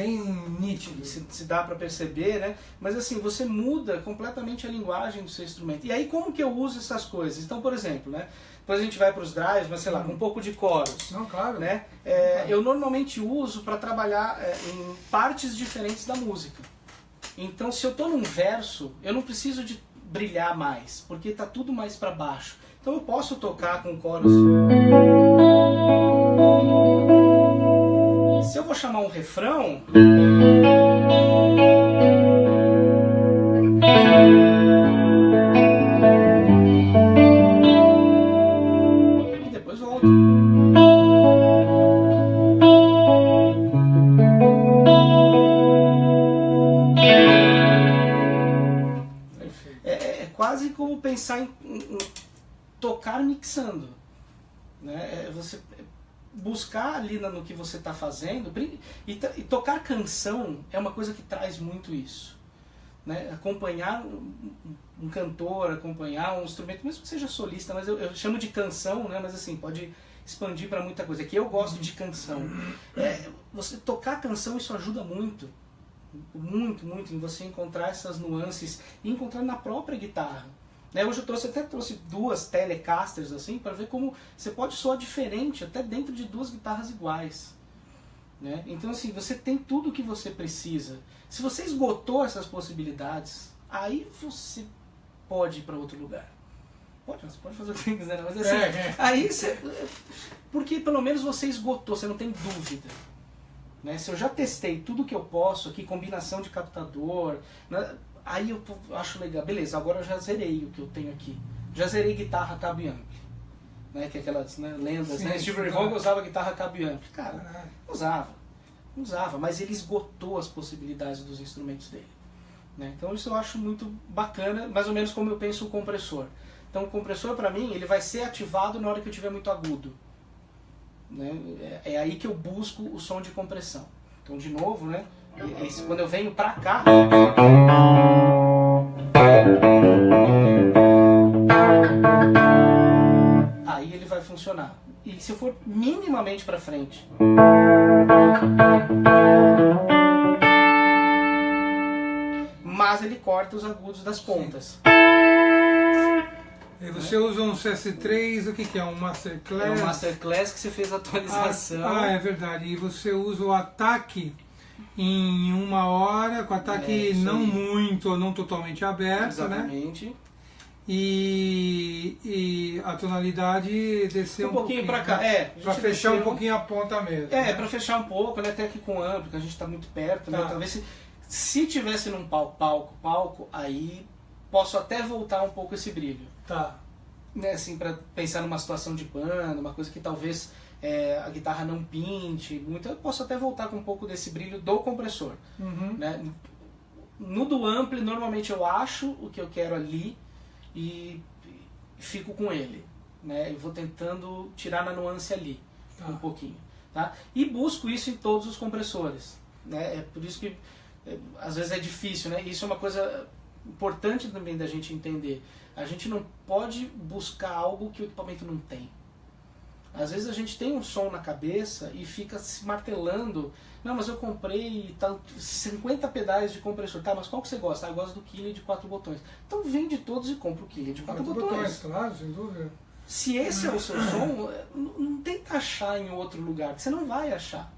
nítido. Se dá para perceber, né? Mas assim, você muda completamente a linguagem do seu instrumento. E aí como que eu uso essas coisas? Então, por exemplo, né? Depois a gente vai para os drives, mas sei lá, com um pouco de coros. Não, claro. Né? Eu normalmente uso para trabalhar em partes diferentes da música. Então, se eu estou num verso, eu não preciso de brilhar mais, porque está tudo mais para baixo. Então eu posso tocar com coros. Se eu vou chamar um refrão, e depois volto. É quase como pensar em tocar mixando, né? Você buscar ali no que você está fazendo e tocar canção é uma coisa que traz muito isso, né? Acompanhar um cantor, acompanhar um instrumento, mesmo que seja solista, mas eu chamo de canção, né? Mas assim, pode expandir para muita coisa. Aqui eu gosto de canção. Você tocar canção, isso ajuda muito, muito, muito em você encontrar essas nuances e encontrar na própria guitarra. Hoje eu até trouxe 2 Telecasters assim, para ver como você pode soar diferente até dentro de 2 guitarras iguais. Né? Então assim, você tem tudo o que você precisa. Se você esgotou essas possibilidades, aí você pode ir para outro lugar. Você pode fazer o que você quiser, mas assim, aí você, porque pelo menos você esgotou, você não tem dúvida. Né? Se eu já testei tudo que eu posso aqui, combinação de captador, né? Aí eu acho legal, beleza, agora eu já zerei o que eu tenho aqui. Já zerei guitarra cabo e ampli, né? Que é aquelas, né, lendas, sim, né? Steve Ray Vaughan usava guitarra cabo e ampli. Cara, usava, mas ele esgotou as possibilidades dos instrumentos dele. Né? Então isso eu acho muito bacana, mais ou menos como eu penso o compressor. Então o compressor para mim, ele vai ser ativado na hora que eu tiver muito agudo. Né? É aí que eu busco o som de compressão. Então de novo, né? Quando eu venho pra cá, aí ele vai funcionar. E se eu for minimamente pra frente, mas ele corta os agudos das pontas. E você usa um CS3, o que é? Um Masterclass? É um Masterclass que você fez a atualização. É verdade. E você usa o ataque em 1 hora, com ataque não muito ou não totalmente aberto. Exatamente. Né? E a tonalidade descer um pouquinho para cá, para fechar um pouquinho a ponta mesmo. Né? Para fechar um pouco, né? Até aqui com o amplo, que a gente está muito perto, né? Talvez se tivesse num palco, aí posso até voltar um pouco esse brilho. Tá. Né? Assim, para pensar numa situação de banda, uma coisa que talvez a guitarra não pinte muito, eu posso até voltar com um pouco desse brilho do compressor. Né? No do ampli, normalmente eu acho o que eu quero ali e fico com ele. Né? Eu vou tentando tirar na nuance ali, um pouquinho. Tá? E busco isso em todos os compressores. Né? É por isso que às vezes é difícil. Né? Isso é uma coisa importante também da gente entender. A gente não pode buscar algo que o equipamento não tem. Às vezes a gente tem um som na cabeça e fica se martelando. Não, mas eu comprei 50 pedais de compressor. Tá, mas qual que você gosta? Eu gosto do Killian de 4 botões. Então vende todos e compra o Killian de 4 botões. Claro, sem dúvida. Se esse é o seu som, não tenta achar em outro lugar, porque você não vai achar.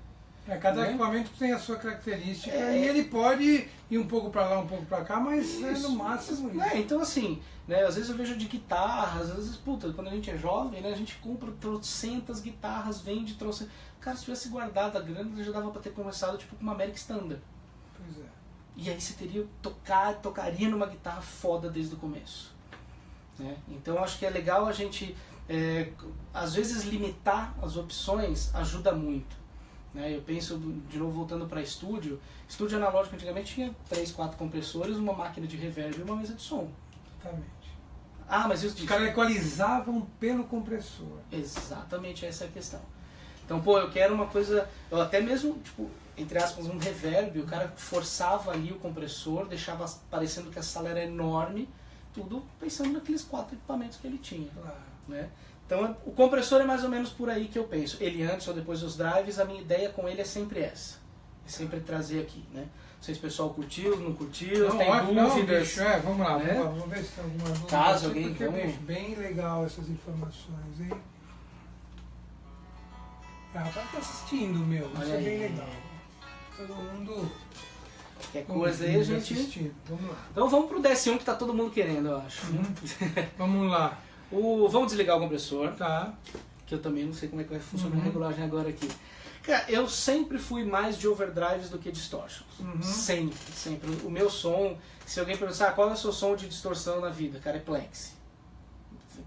Cada equipamento tem a sua característica e ele pode ir um pouco para lá, um pouco para cá, mas é no máximo isso. Então assim, né, às vezes eu vejo de guitarras, às vezes, quando a gente é jovem, né, a gente compra trocentas guitarras, vende trocentas. Cara, se tivesse guardado a grana, já dava para ter começado tipo com uma American Standard. Pois é. E aí você teria tocaria numa guitarra foda desde o começo. Né? Então acho que é legal a gente, às vezes, limitar as opções ajuda muito. né? Eu penso, de novo, voltando para estúdio analógico antigamente tinha 3, 4 compressores, uma máquina de reverb e uma mesa de som. Exatamente. Ah, mas Os caras equalizavam pelo compressor. Exatamente, essa é a questão. Então, pô, eu quero uma coisa, eu até mesmo, tipo, entre aspas, um reverb, o cara forçava ali o compressor, deixava parecendo que a sala era enorme, tudo pensando naqueles 4 equipamentos que ele tinha, Claro. né? Então, o compressor é mais ou menos por aí que eu penso. Ele antes ou depois dos drives, a minha ideia com ele é sempre essa. É sempre trazer aqui, né? Não sei se o pessoal curtiu, não curtiu, Não, tem ótimo, dúvidas. não, bicho, vamos lá, né? vamos ver se tem alguma dúvida. Caso alguém, porque, vamos... bicho, bem legal essas informações, hein? Ah, o cara tá assistindo, meu, isso Olha é aí. bem legal. Todo mundo... Qualquer coisa aí a gente... assistindo. Vamos lá. Então vamos pro DS1 que tá todo mundo querendo, eu acho. Vamos lá. Vamos desligar o compressor, Tá. que eu também não sei como é que vai funcionar a regulagem agora aqui. Cara, eu sempre fui mais de overdrives do que distortions. Sempre, sempre. O meu som, se alguém perguntar qual é o seu som de distorção na vida, cara, é Plexi.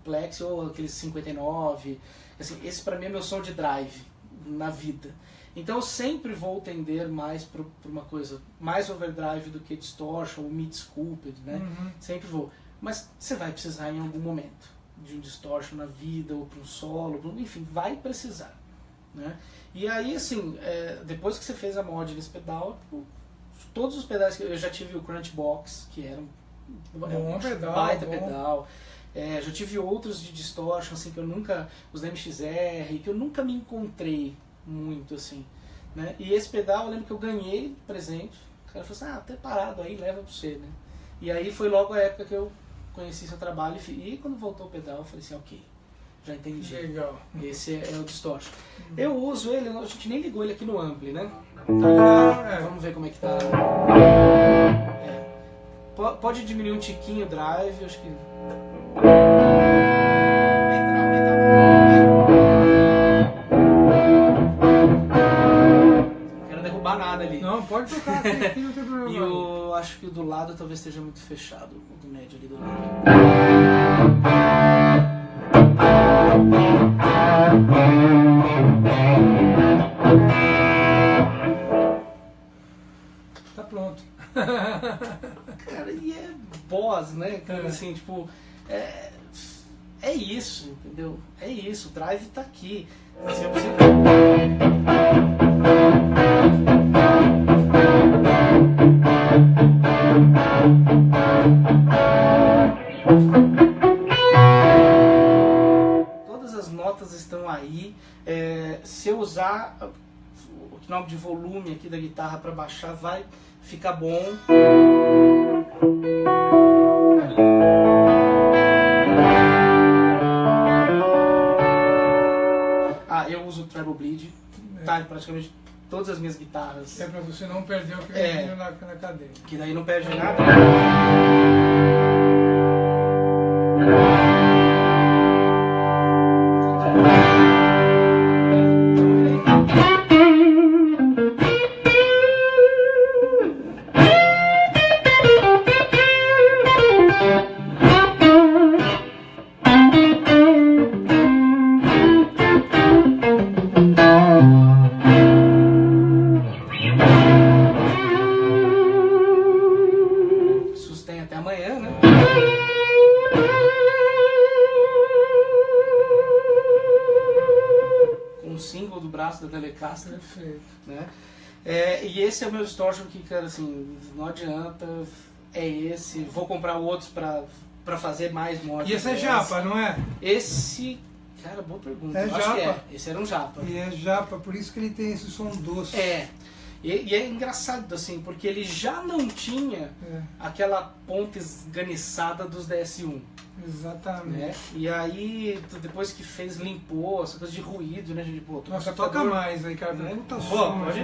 Plexi ou aqueles 59. Assim, esse pra mim é meu som de drive na vida. Então eu sempre vou tender mais para uma coisa mais overdrive do que distortion ou mid-scooped, né? Sempre vou. Mas você vai precisar em algum momento de um distortion na vida ou para um solo, enfim, vai precisar, né? E aí, assim, depois que você fez a mod nesse pedal, todos os pedais que eu já tive o Crunch Box, que era um pedal, baita bom. pedal. Já tive outros de distortion, assim, que eu nunca, os da MXR, que eu nunca me encontrei muito, assim, né? E esse pedal eu lembro que eu ganhei de presente. O cara falou assim, até parado aí, leva pra você, né? E aí foi logo a época que eu conheci seu trabalho e quando voltou o pedal eu falei assim, ok, já entendi. Legal. Esse é o distortion. Eu uso ele, a gente nem ligou ele aqui no ampli, né? Tá legal, Vamos ver como é que tá. Pode diminuir um tiquinho o drive, acho que... Não quero derrubar nada ali. Não, pode tocar aqui não tem problema. E eu acho que o do lado talvez esteja muito fechado, o do médio ali do lado. Tá pronto. Cara, e é boss, né? Cara, assim, tipo, é isso, entendeu? É isso, o drive tá aqui. Se eu preciso... Todas as notas estão aí. Se eu usar o knob de volume aqui da guitarra para baixar, vai ficar bom. Eu uso o Treble Bleed, tá em praticamente todas as minhas guitarras. É pra você não perder o que vem na cadeira. Que daí não perde nada. Sustém até amanhã, né? Com o single do braço da Telecaster. Perfeito. Né? E esse é o meu distortion que, cara, assim, não adianta, é esse. Vou comprar outros pra fazer mais mods. E esse é japa, não é? Esse, cara, boa pergunta. É Eu acho japa. que é. Esse era um japa. E é japa, por isso que ele tem esse som doce. E é engraçado, assim, porque ele já não tinha aquela ponta esganiçada dos DS1. Exatamente. Né? E aí, depois que fez, limpou, essa coisa de ruído, né, gente? Pô, Nossa, toca mais aí, cara. né? Puta Pô, som. pode...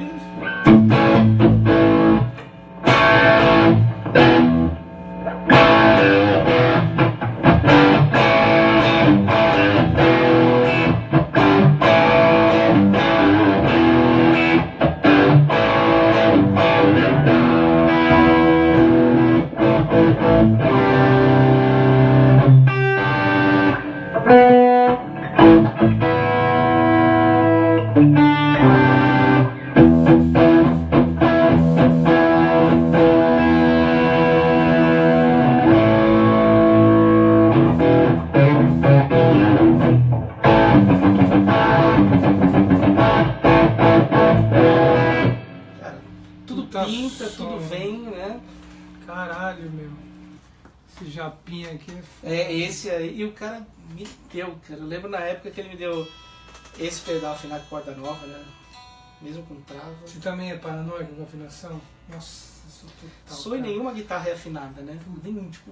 pinta, tudo vem, né? Caralho, meu. Esse japinha aqui É, esse aí. E o cara me deu, cara. Eu lembro na época que ele me deu esse pedal afinado com corda nova, né? Mesmo com trava. Você também é paranoico com afinação? Nossa, sou total. Sou em nenhuma guitarra é afinada, né? Nem, tipo,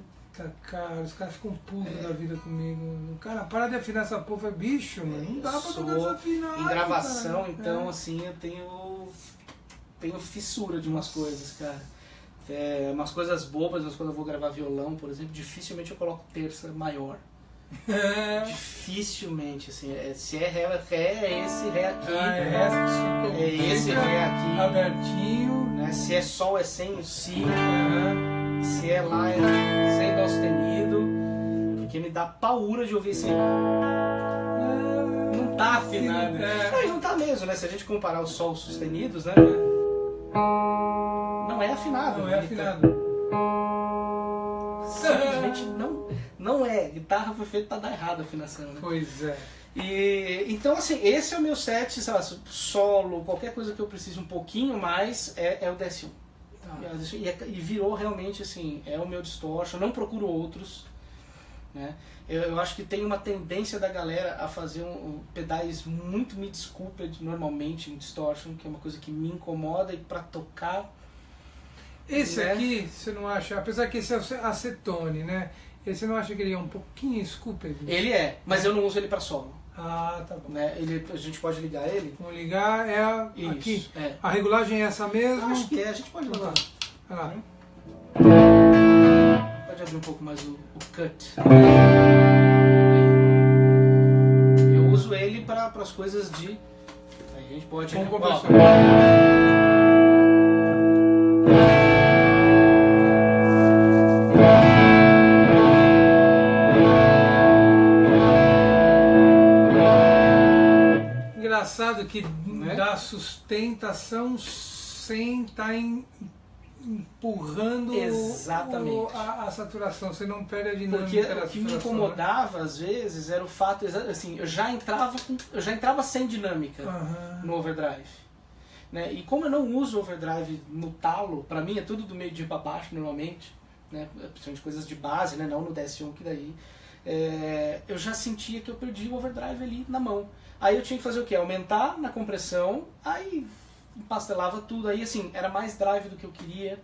Cara, os caras ficam putos da vida comigo. Cara, para de afinar essa porra, é bicho, mano. Não dá pra tocar desafinado. Em gravação, cara. então, assim, eu tenho fissura de umas coisas, cara. Umas coisas bobas, mas quando eu vou gravar violão, por exemplo, dificilmente eu coloco terça maior. Dificilmente, assim. Se é ré, é esse ré aqui. É esse ré aqui. Abertinho. Né? Se é sol, é sem o si. Se é lá, é sem dó sustenido. Porque me dá paura de ouvir esse. Não tá afinado. Não tá mesmo, né? Se a gente comparar os sols sustenidos, né? Não é afinado. Não é afinado. Simplesmente não é. Guitarra foi feita pra dar errado a afinação, né? Pois é. Então, assim, esse é o meu set, sei lá, solo, qualquer coisa que eu precise um pouquinho mais, é o DS1. E virou realmente, assim, é o meu distortion, não procuro outros, né? Eu acho que tem uma tendência da galera a fazer pedais muito mid-scooped, normalmente, em distortion, que é uma coisa que me incomoda, e pra tocar... Esse né? aqui, você não acha, apesar que esse é o acetone, né? Esse você não acha que ele é um pouquinho scooped? Ele é, mas eu não uso ele pra solo. Ah, tá bom. Né? A gente pode ligar ele? Vamos ligar, Isso, aqui. é. A regulagem é essa mesmo? Acho que a gente pode ligar. Vai lá. Pode abrir um pouco mais o cut. Eu uso ele para as coisas de... A gente pode... Com compressor. Engraçado que dá sustentação sem estar empurrando exatamente a saturação, você não perde a dinâmica. Porque da o que me saturação, incomodava às vezes era o fato, assim, eu já entrava sem dinâmica no overdrive, né? E como eu não uso overdrive no talo, pra mim é tudo do meio de pra baixo normalmente, né? Principalmente coisas de base, né? Não no DS1, que daí eu já sentia que eu perdi o overdrive ali na mão. Aí eu tinha que fazer o quê? Aumentar na compressão, aí empastelava tudo, aí assim, era mais drive do que eu queria,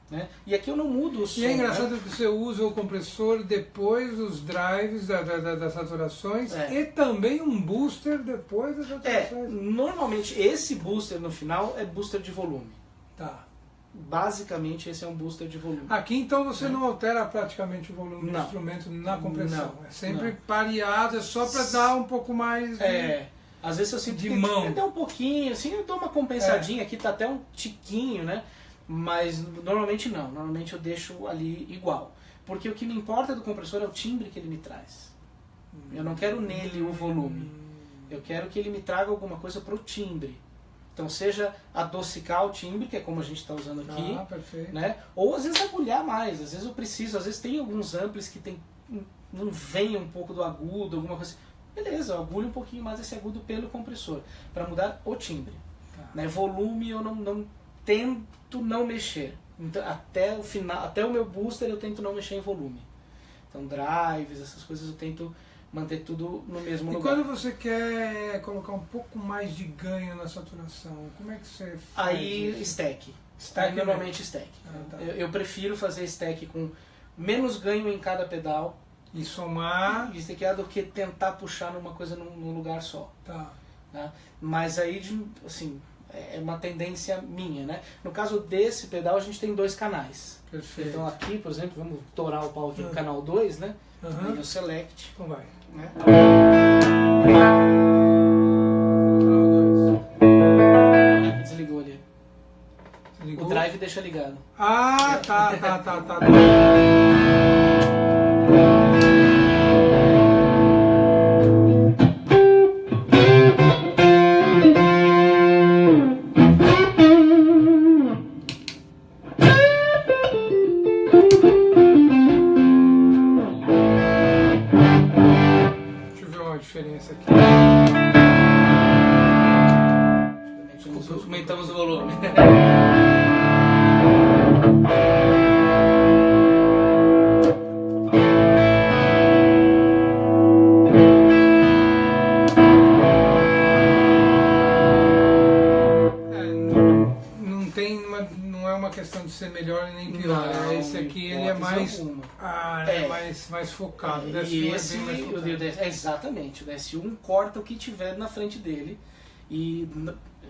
né? E aqui eu não mudo o som. E é engraçado, né? Que você usa o compressor depois dos drives das saturações e também um booster depois das saturações. Normalmente esse booster no final é booster de volume. Tá. Basicamente esse é um booster de volume. Aqui então você não altera praticamente o volume do instrumento na compressão. É sempre pareado, é só para dar um pouco mais de... Às vezes eu sinto de mão. Até um pouquinho, assim, eu dou uma compensadinha, aqui tá até um tiquinho, né? Mas normalmente não, normalmente eu deixo ali igual. Porque o que me importa do compressor é o timbre que ele me traz. Eu não quero nele o volume. Eu quero que ele me traga alguma coisa pro timbre. Então seja adocicar o timbre, que é como a gente está usando aqui, perfeito. Né? Ou às vezes agulhar mais, às vezes eu preciso, às vezes tem alguns amplis que não vem um pouco do agudo, alguma coisa assim. Beleza, eu agulho um pouquinho mais esse agudo pelo compressor, para mudar o timbre. Né? Volume eu não tento não mexer. Então, até o final, até o meu booster eu tento não mexer em volume. Então drives, essas coisas eu tento manter tudo no mesmo lugar. E quando você quer colocar um pouco mais de ganho na saturação, como é que você faz? Aí isso? Stack. Stack normalmente stack. Tá. Eu prefiro fazer stack com menos ganho em cada pedal e somar e stackar do que tentar puxar numa coisa num lugar só. Tá. Mas aí, assim, é uma tendência minha, né? No caso desse pedal a gente tem 2 canais. Perfeito. Então aqui, por exemplo, vamos torar o pau aqui no canal 2, né? E o select. Então vai. Né? Desligou ali. Desligou? O drive deixa ligado. Ah, tá. Deixa eu ver uma diferença aqui. Aumentamos o volume. não é uma questão de ser melhor nem pior. Não, Esse aqui ele é mais, alguma. mais focado. O E DS1 esse, é bem mais focado. exatamente, o DS1 corta o que tiver na frente dele e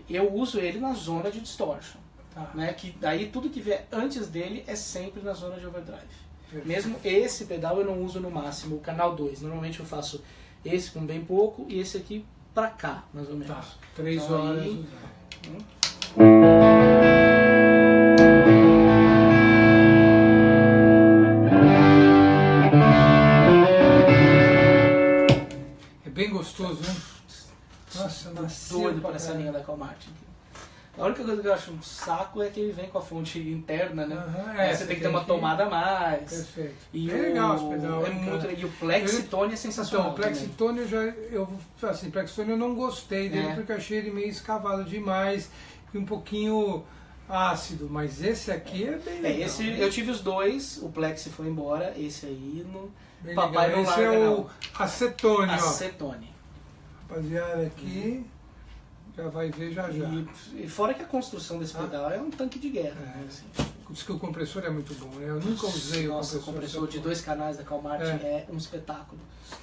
eu uso ele na zona de distortion. Tá. Né? Que daí tudo que vier antes dele é sempre na zona de overdrive. Perfeito. Mesmo esse pedal eu não uso no máximo, o canal 2. Normalmente eu faço esse com bem pouco e esse aqui pra cá, mais ou menos. Tá, 3 Então, horas. aí- É bem gostoso, né? Nossa, nasci Doido por essa linha da Cal Martin. A única coisa que eu acho um saco é que ele vem com a fonte interna, né? Aí você tem que ter uma tomada a mais. Perfeito. E É legal os pedal. é muito, e o Plexitone é sensacional. Então, o Plexitone Plexitone eu não gostei dele porque eu achei ele meio escavado demais e um pouquinho ácido, mas esse aqui é bem legal. Esse, eu tive os dois, o Plexi foi embora, esse aí no Bem papai legal. não Esse larga é não. o Acetone, ó. Acetone. Rapaziada, aqui já vai ver já. E fora que a construção desse pedal é um tanque de guerra. Né, assim. Diz que o compressor é muito bom, né? Eu nunca usei Nossa, o compressor de 2 canais da Cal Martin é um espetáculo.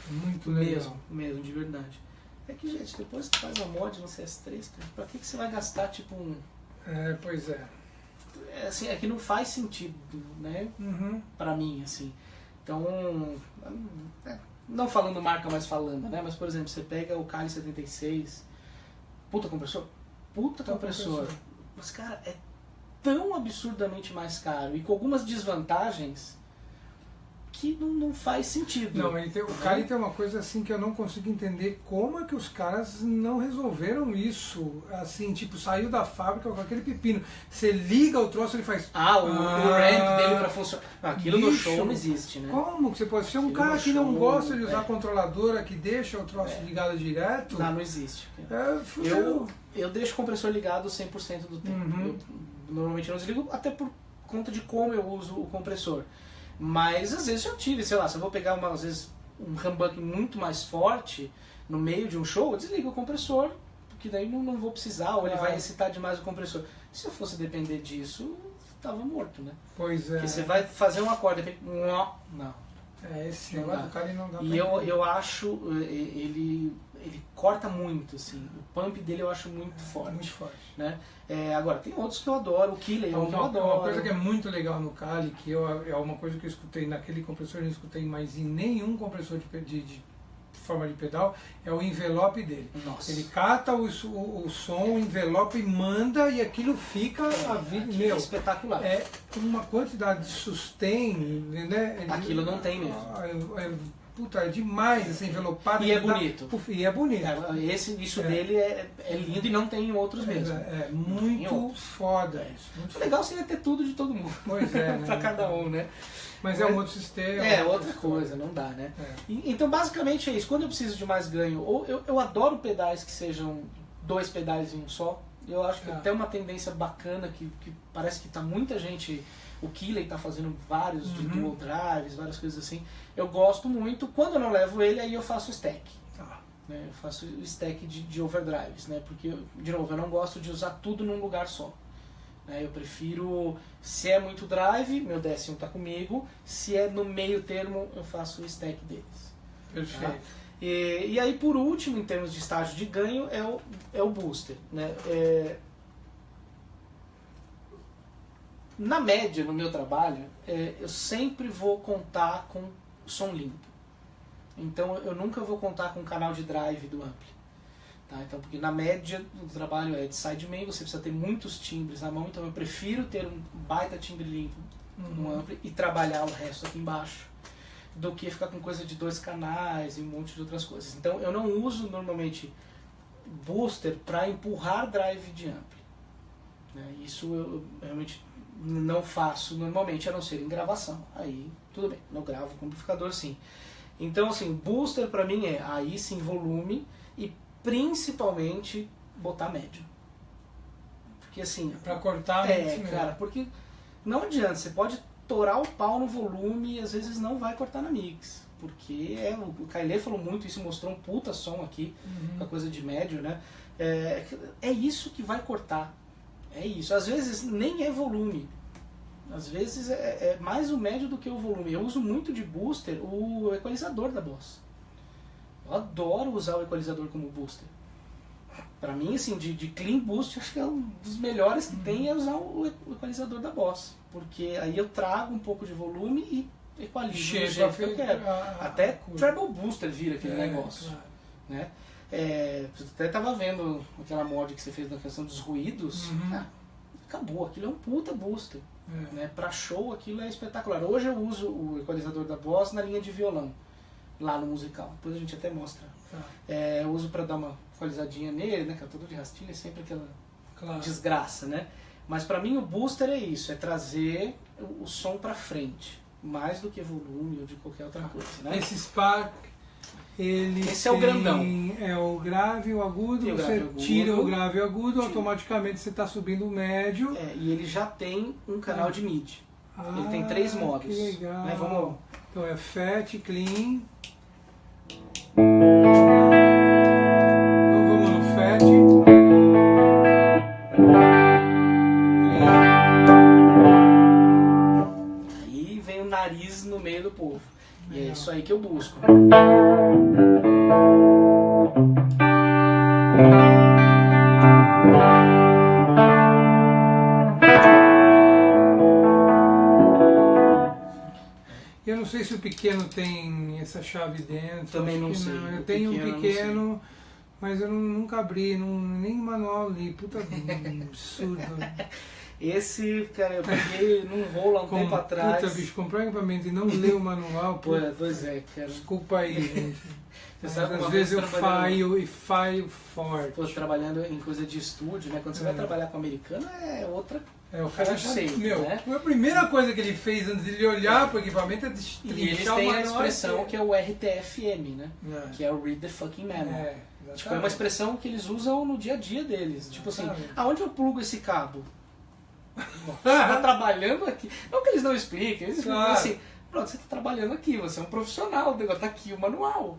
Muito legal. Mesmo, de verdade. É que, gente, depois que faz a mod no CS3, cara, pra que você vai gastar tipo um... Pois é. Assim, é que não faz sentido, né? Pra mim, assim. Então, não falando marca, mas falando, né? Mas, por exemplo, você pega o Kali 76, puta compressor. Mas, cara, é tão absurdamente mais caro e com algumas desvantagens que não faz sentido. Não, o Kali tem uma coisa assim que eu não consigo entender como é que os caras não resolveram isso. Assim, tipo, saiu da fábrica com aquele pepino. Você liga o troço, ele faz... O ramp dele pra funcionar. Aquilo no show não existe, né? Como que você pode ser um Aquilo cara no que não show, gosta de usar controladora, que deixa o troço ligado direto? Não existe. Fudeu. Eu deixo o compressor ligado 100% do tempo. Eu normalmente não desligo, até por conta de como eu uso o compressor. Mas às vezes já tive, sei lá, se eu vou pegar às vezes um humbuck muito mais forte no meio de um show, eu desligo o compressor, porque daí não vou precisar, ou ele vai excitar demais o compressor. Se eu fosse depender disso, tava morto, né? Pois é. Porque você vai fazer um acorde, de repente, não. Esse negócio do Kali não dá pra E eu acho, ele corta muito, assim. O pump dele eu acho muito forte. Muito forte. Né? Agora, tem outros que eu adoro, o Killer, que eu adoro. Uma coisa que é muito legal no Kali, que é uma coisa que eu escutei naquele compressor, eu não escutei mais em nenhum compressor de forma de pedal, é o envelope dele. Nossa. Ele cata o som, o envelope e manda e aquilo fica a vida. É espetacular. É uma quantidade de sustain, né? Aquilo não tem mesmo. Puta, é demais esse envelopado. E é bonito. E é bonito. Isso dele é lindo e não tem em outros mesmo. É muito foda isso. Muito legal seria ter tudo de todo mundo. Pois é. Pra cada um, né? Mas é um outro sistema. É outra coisa, não dá, né? Então basicamente é isso. Quando eu preciso de mais ganho, ou eu adoro pedais que sejam 2 pedais em um só. Eu acho que até uma tendência bacana que parece que tá muita gente... O Killer está fazendo vários de dual drives, várias coisas assim. Eu gosto muito. Quando eu não levo ele, aí eu faço stack. Né? Eu faço o stack de overdrives, né? Porque, de novo, eu não gosto de usar tudo num lugar só. Né? Eu prefiro, se é muito drive, meu DS1 está comigo. Se é no meio termo, eu faço o stack deles. Perfeito. Tá? E aí, por último, em termos de estágio de ganho, é o booster. Né? Na média, no meu trabalho, eu sempre vou contar com som limpo. Então eu nunca vou contar com o canal de drive do ampli. Tá? Então, porque na média o trabalho é de sideman, você precisa ter muitos timbres na mão, então eu prefiro ter um baita timbre limpo no ampli e trabalhar o resto aqui embaixo, do que ficar com coisa de 2 canais e um monte de outras coisas. Então eu não uso normalmente booster para empurrar drive de ampli. Né? Isso eu realmente não faço normalmente, a não ser em gravação. Aí, tudo bem, não gravo com amplificador sim. Então, assim, booster pra mim é aí sim volume e principalmente botar médio. Porque assim... Pra cortar cara, porque não adianta, você pode torar o pau no volume e às vezes não vai cortar na mix. Porque o Kailê falou muito isso, mostrou um puta som aqui, uma coisa de médio, né? É isso que vai cortar. É isso. Às vezes nem é volume. Às vezes é mais o médio do que o volume. Eu uso muito de booster o equalizador da Boss. Eu adoro usar o equalizador como booster. Pra mim, assim, de clean boost, acho que é um dos melhores que tem é usar o equalizador da Boss. Porque aí eu trago um pouco de volume e equalizo do jeito que eu quero. Até treble booster vira aquele negócio. Claro. Né? Você até tava vendo aquela mod que você fez na questão dos ruídos. Acabou, aquilo é um puta booster. Né? Pra show aquilo é espetacular. Hoje eu uso o equalizador da Boss na linha de violão, lá no musical. Depois a gente até mostra. Eu uso pra dar uma equalizadinha nele, né? Que é todo de rastilha, é sempre aquela desgraça, né? Mas pra mim o booster é isso, é trazer o som pra frente, mais do que volume ou de qualquer outra coisa, né? Esse Spark, esse é o grandão. É o grave e o agudo, você tira o grave e o agudo, automaticamente você está subindo o médio. E ele já tem um canal de MIDI. Ele tem 3 modos. Que legal. Né? Vamos... Então é Fat, Clean. Então vamos no Fat. Aí vem o nariz no meio do povo. E é isso aí que eu busco. Eu não sei se o pequeno tem essa chave dentro. Também não sei. Eu tenho um pequeno, mas eu nunca abri, nem manual li. Puta absurdo. Esse, cara, eu peguei num rolo há um tempo atrás. Puta, bicho, comprei um equipamento e não ler o manual. Pois é, cara. Desculpa aí, gente. Você sabe, às vezes eu falho forte. Pô, trabalhando em coisa de estúdio, né? Quando você vai trabalhar com americano é outra. O cara conceito, né? Foi a primeira coisa que ele fez antes de ele olhar para o equipamento é destrinchar. E eles têm a expressão que é o RTFM, né? Que é o Read the Fucking Manual. Tipo, é uma expressão que eles usam no dia a dia deles. Tipo assim, aonde eu plugo esse cabo? Você está trabalhando aqui. Não que eles não expliquem, eles explicam assim, pronto, você está trabalhando aqui, você é um profissional, o negócio tá aqui o manual.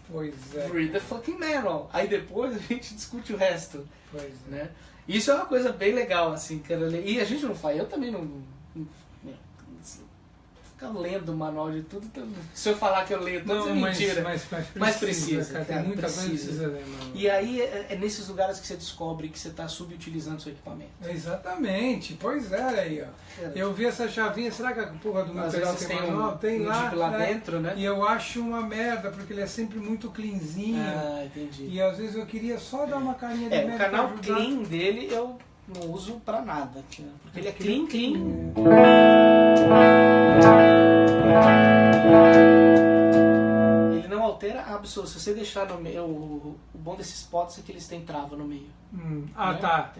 Pois é. Read the fucking manual. Aí depois a gente discute o resto. Pois é. Né? Isso é uma coisa bem legal, assim, cara. E a gente não faz, eu também não ficar lendo o manual de tudo. Se eu falar que eu leio tudo, é mentira. Mas precisa, cara, tem muita coisa que precisa ler, mano. E aí é nesses lugares que você descobre que você está subutilizando seu equipamento. Exatamente, pois é, aí, ó. Eu vi essa chavinha, será que a porra do meu pedal tem manual? Tem lá dentro, né? E eu acho uma merda, porque ele é sempre muito cleanzinho. Entendi. E às vezes eu queria só dar uma carinha de o canal clean dele eu não uso pra nada. Porque ele é clean. Ele não altera absolutamente. Se você deixar no meio, o bom desses pots é que eles têm trava no meio. Né? Tá.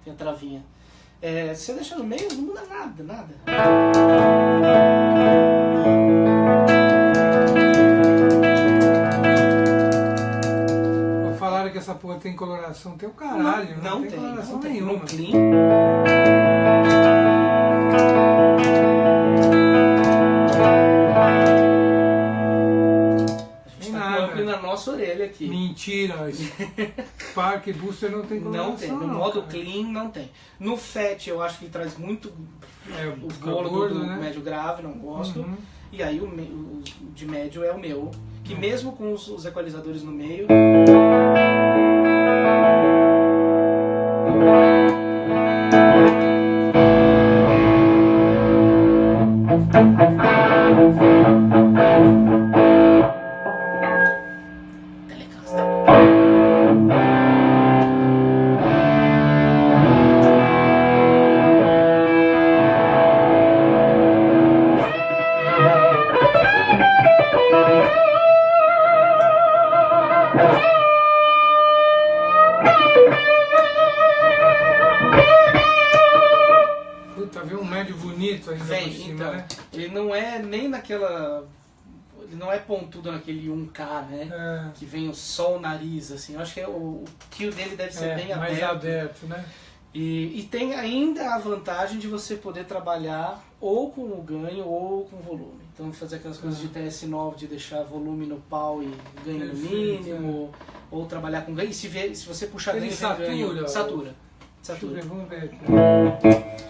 Tem a travinha. Se você deixar no meio, não muda nada. Falaram que essa porra tem coloração, tem o caralho. Não tem coloração nenhuma. No clean. Na nossa orelha aqui. Mentira, Spark Booster não tem coloração. Não tem, no modo clean não tem. No Fat eu acho que ele traz muito o bolo do médio grave, não gosto. E aí o de médio é o meu, que mesmo com os equalizadores no meio... Puta, viu um médio bonito ainda por cima, então, né? Ele não é nem naquela... Ele não é pontudo naquele 1K, né? Que vem só o nariz, assim. Eu acho que o kill dele deve ser bem aberto. Mais aberto, né? E tem ainda a vantagem de você poder trabalhar ou com o ganho ou com o volume. Então fazer aquelas coisas de TS9, de deixar volume no pau e ganho no mínimo, ou trabalhar com ganho. E se você puxar ele ganho, satura. satura. Deixa eu ver, vamos ver aqui.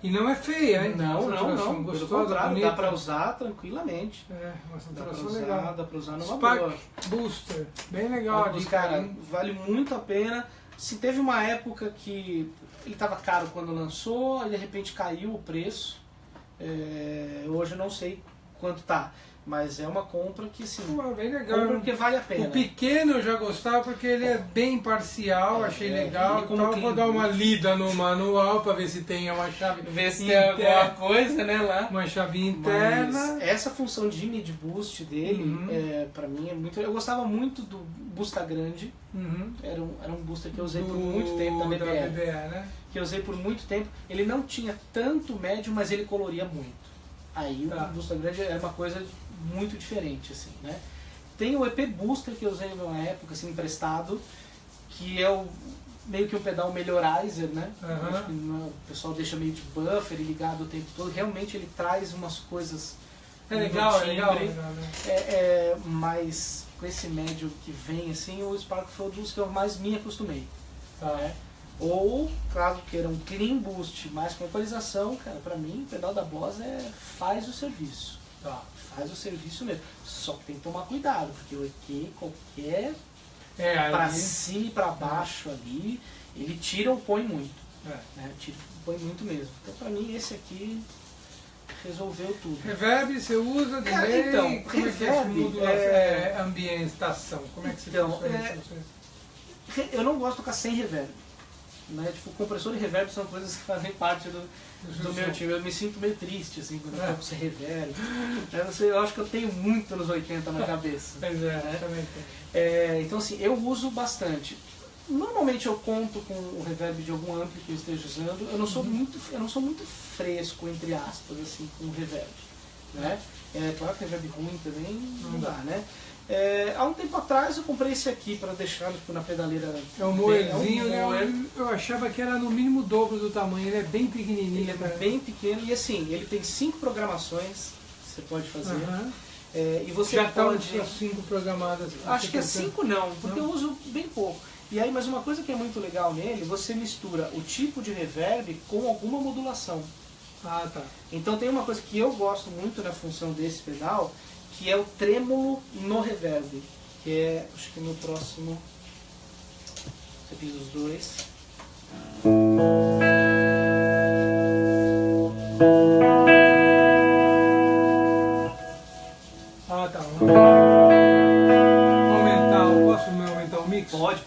E não é feia, hein? Não, pelo Gostosa, contrário, bonita. dá pra usar tranquilamente. É, uma Dá pra saturação usar, legal. dá pra usar numa Spark boa. Booster, bem legal a Mas, dica, cara, hein? vale muito a pena. Se teve uma época que ele estava caro quando lançou, aí de repente caiu o preço. Hoje eu não sei quanto tá, mas é uma compra que assim, Pô, bem legal. compra porque vale a pena. O pequeno eu já gostava porque ele é bem imparcial, achei legal. ele como Então eu vou dar uma clean lida no manual para ver se tem uma chave Ver se tem alguma coisa, né, lá. uma chavinha Mas interna. essa função de mid boost dele, pra mim é muito. Eu gostava muito do Busta Grande. Uhum. Era um booster que eu usei por muito tempo da BBR. né? Que eu usei por muito tempo. Ele não tinha tanto médio, mas ele coloria muito. Aí Tá. o Busta Grande era uma coisa muito diferente, assim, né? Tem o EP Booster que eu usei numa época, assim, emprestado, que é meio que um pedal melhorizer, né? Aham. Acho que o pessoal deixa meio de buffer e ligado o tempo todo. Realmente ele traz umas coisas... É legal, no é legal. timbre. Né? Mas com esse médio que vem, assim, o Spark foi um dos que eu mais me acostumei. Tá. Né? Ou, caso queira um clean boost mais com equalização, cara, pra mim o pedal da Boss faz o serviço. Tá. Faz o serviço mesmo. Só que tem que tomar cuidado, porque o EQ, qualquer É, pra ali, cima e pra baixo ali, ele tira ou põe muito. é. Né? Tira ou põe muito mesmo. Então pra mim esse aqui resolveu tudo. Reverb você usa de Cara, lei? então, Como é que é reverb, esse ambientação? Como é que você Então, funciona isso pra você? Eu não gosto de tocar sem reverb. Né? Tipo, compressor e reverb são coisas que fazem parte do meu time. Eu me sinto meio triste assim, quando eu toco sem reverb. Eu acho que eu tenho muito anos 80 na cabeça. Pois é, né? também tem. Então assim, eu uso bastante. Normalmente eu conto com o reverb de algum ampli que eu esteja usando. Eu não sou muito fresco, entre aspas, assim, com o reverb. Né? Claro que reverb ruim também não dá, né? Há um tempo atrás eu comprei esse aqui para deixar na pedaleira. É um moerzinho, é um moer. eu achava que era no mínimo o dobro do tamanho, ele é bem pequenininho. Ele é bem pequeno e assim, ele tem 5 programações que você pode fazer. Aham. E você Já estão pode. as 5 programadas. Acho que é Você 5 não, porque Não? eu uso bem pouco. E aí, mas uma coisa que é muito legal nele, você mistura o tipo de reverb com alguma modulação. Ah, tá. Então tem uma coisa que eu gosto muito na função desse pedal, que é o trêmulo no reverb. Que é, acho que no próximo, você fiz os dois. Ah, tá. Vamos aumentar, posso aumentar o mix? Pode.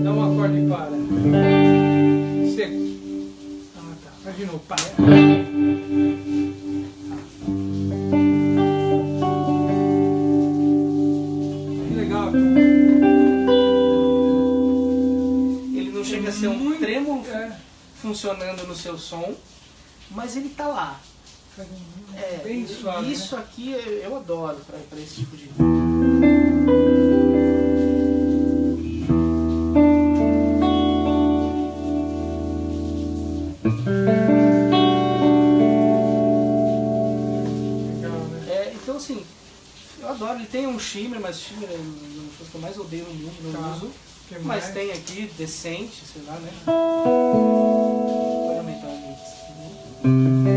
Dá um acorde e para. Seco. Ah, tá. Faz de novo, para. Que legal. Ele não chega a ser um Muito- trêmulo É. funcionando no seu som, mas ele tá lá. Faz bem e suave. isso né? aqui eu adoro para esse tipo de. Legal, né? Então assim, eu adoro. Ele tem um shimmer, mas shimmer é uma das coisas que eu mais odeio no mundo, não Tá. uso. Que Mas mais? tem aqui, decente, sei lá, né? Vou aumentar o mix.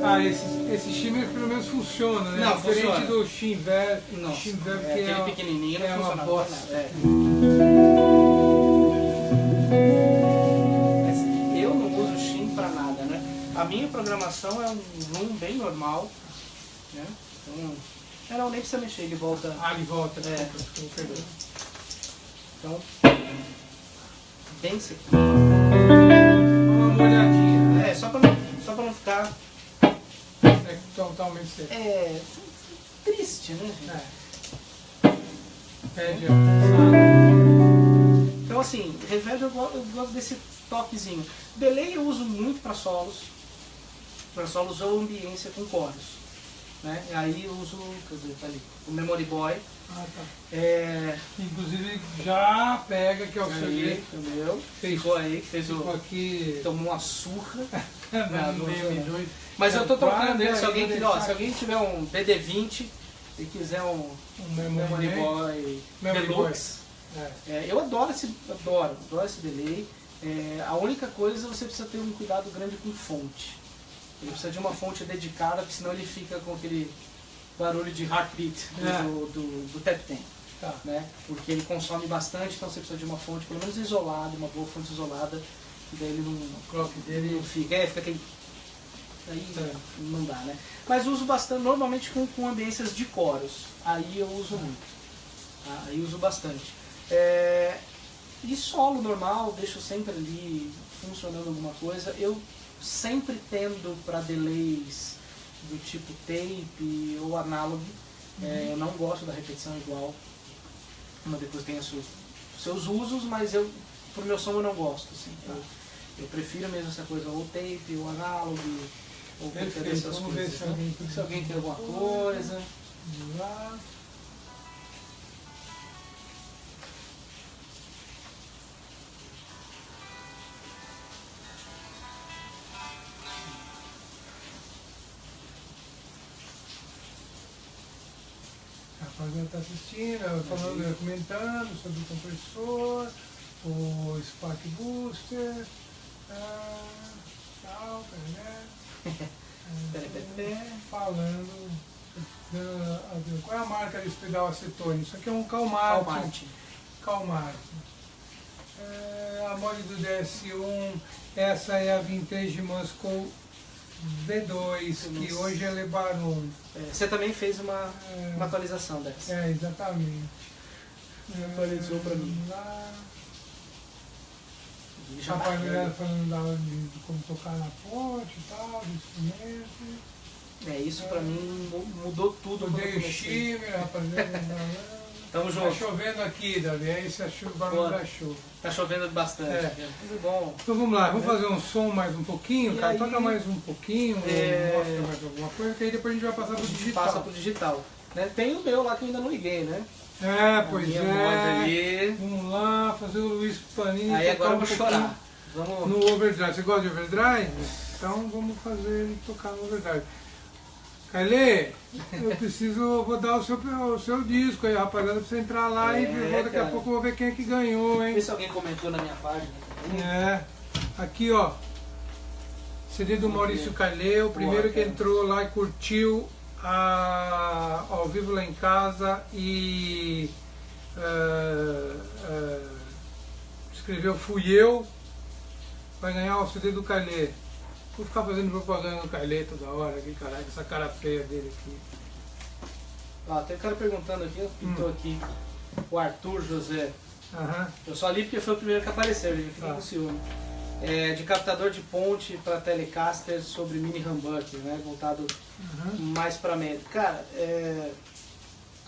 Ah, esse shimmer pelo menos funciona, né? Não, Diferente funciona. do Shimver, Nossa, Shimver que aquele é pequenininho não é uma funciona bosta. nada. Mas eu não uso Shim pra nada, né? A minha programação é um room bem normal, né? Então, não, nem precisa mexer, ele volta. Ah, ele volta, É. desculpa, perdão. Então, bem seco. Uma olhadinha, né? Só pra não ficar É totalmente seco. triste, né, gente? É. Pede Então assim, reverb eu gosto desse toquezinho. Delay eu uso muito para solos ou ambiência com coros. Né? E aí eu uso, tá ali, o Memory Boy. Tá. Inclusive já pega que é o CD. Entendeu? Ficou aí, fez o. Aqui. Tomou uma surra. Mas eu tô trocando ele, se alguém tiver um BD20 e quiser um Memory Boy Deluxe. Eu adoro esse delay. A única coisa, você precisa ter um cuidado grande com fonte. Ele precisa de uma fonte dedicada, porque senão ele fica com aquele barulho de heartbeat do Tap Ten. Tá. Né? Porque ele consome bastante, então você precisa de uma fonte pelo menos isolada, uma boa fonte isolada, que daí ele não, o clock dele não fica aquele... Aí não dá, né? Mas uso bastante, normalmente com ambiências de coros. Aí eu uso muito. Tá? Aí uso bastante. E solo normal, deixo sempre ali funcionando alguma coisa. Eu sempre tendo para delays do tipo tape ou analog. Eu não gosto da repetição igual. Mas depois tem os seus usos, mas pro meu som eu não gosto. Assim. Eu prefiro mesmo essa coisa, ou tape, ou analog, ou qualquer dessas coisas. Se alguém tem alguma coisa. Vamos lá. A rapaziada está assistindo, falando, comentando sobre o compressor, o Spark Booster, tal, falando, qual é a marca desse pedal acetônico? Isso aqui é um Calmartin. A mod do DS1, essa é a Vintage Muscle V2, que hoje é Lebaron. Você também fez uma atualização dessa. Exatamente. Atualizou para mim. Rapaziada falando de como tocar na ponte e tal, do instrumento. Isso pra mim mudou tudo. Mudei o shimmer, rapaziada. Tamo junto. Tá chovendo aqui, Davi, aí se a chuva não dá chuva. Tá chovendo bastante. Muito bom. Então vamos lá, vamos fazer um som mais um pouquinho, cara. Toca mais um pouquinho, mostra mais alguma coisa, que aí depois a gente vai passar pro digital. Passa pro digital. Né? Tem o meu lá que eu ainda não liguei, né? Pois é. Vamos lá, fazer o Luiz Panini. Aí agora eu vou chorar. Vamos... No overdrive. Você gosta de overdrive? Então vamos fazer ele tocar no overdrive. Kailê, vou dar o seu disco aí, rapaziada, pra você entrar lá e daqui a pouco eu vou ver quem é que ganhou, hein? Vê se alguém comentou na minha página. Aqui ó, CD do Maurício Kailê, o primeiro que entrou lá e curtiu ao vivo lá em casa e escreveu Fui Eu, vai ganhar o CD do Kailê. Vou ficar fazendo propaganda no Kailê toda hora, que caralho, essa cara feia dele aqui. Tem um cara perguntando aqui, pintou aqui, o Arthur José. Eu só li porque foi o primeiro que apareceu, ele fica com ciúme. De captador de ponte para Telecaster sobre mini humbucker, né, voltado mais para médio. Cara,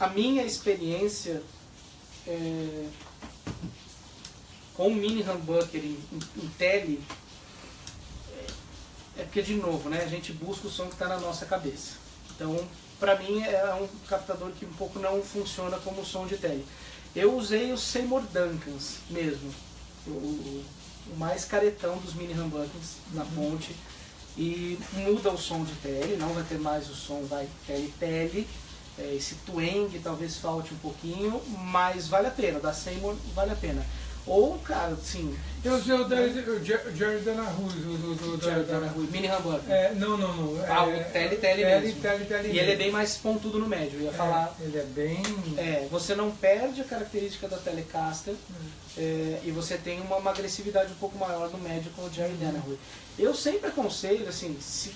a minha experiência com mini humbucker em tele porque, de novo, né, a gente busca o som que está na nossa cabeça. Então, para mim, é um captador que um pouco não funciona como som de tele. Eu usei o Seymour Duncans mesmo, o mais caretão dos mini humbuckers na ponte, e muda o som de tele, não vai ter mais o som tele. Esse twang talvez falte um pouquinho, mas vale a pena, da Seymour vale a pena. Ou, cara, assim... Eu usei o Jerry Danaruz, mini humbucker. Não. O tele mesmo. E ele é bem mais pontudo no médio, eu ia falar. Ele é bem... você não perde a característica da Telecaster e você tem uma agressividade um pouco maior no médio com o Jerry Danaruz. Eu sempre aconselho, assim, se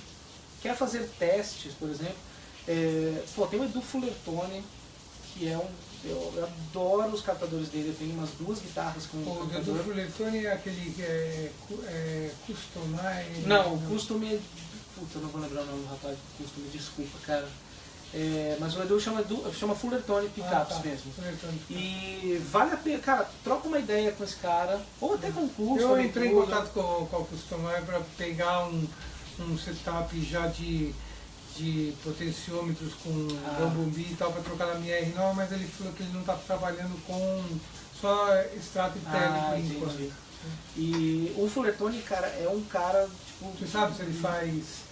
quer fazer testes, por exemplo, tem o Edu Fullertone, que é eu adoro os captadores dele, eu tenho umas 2 guitarras com o captador. O Fullertone é aquele que é Custom. Não, o Custom é... Puta, eu não vou lembrar o nome do rapaz do Custom, me desculpa, cara. Mas o Edu chama Fullerton Pickups mesmo. Fullerton. E vale a pena, cara, troca uma ideia com esse cara, ou até com o curso. Eu entrei em contato com a Customware para pegar um setup já de potenciômetros com Bumblebee e tal, para trocar na minha R9, mas ele falou que ele não está trabalhando com só extrato e tele por enquanto. E o Fullerton, cara, é um cara, tipo... Você sabe se ele faz...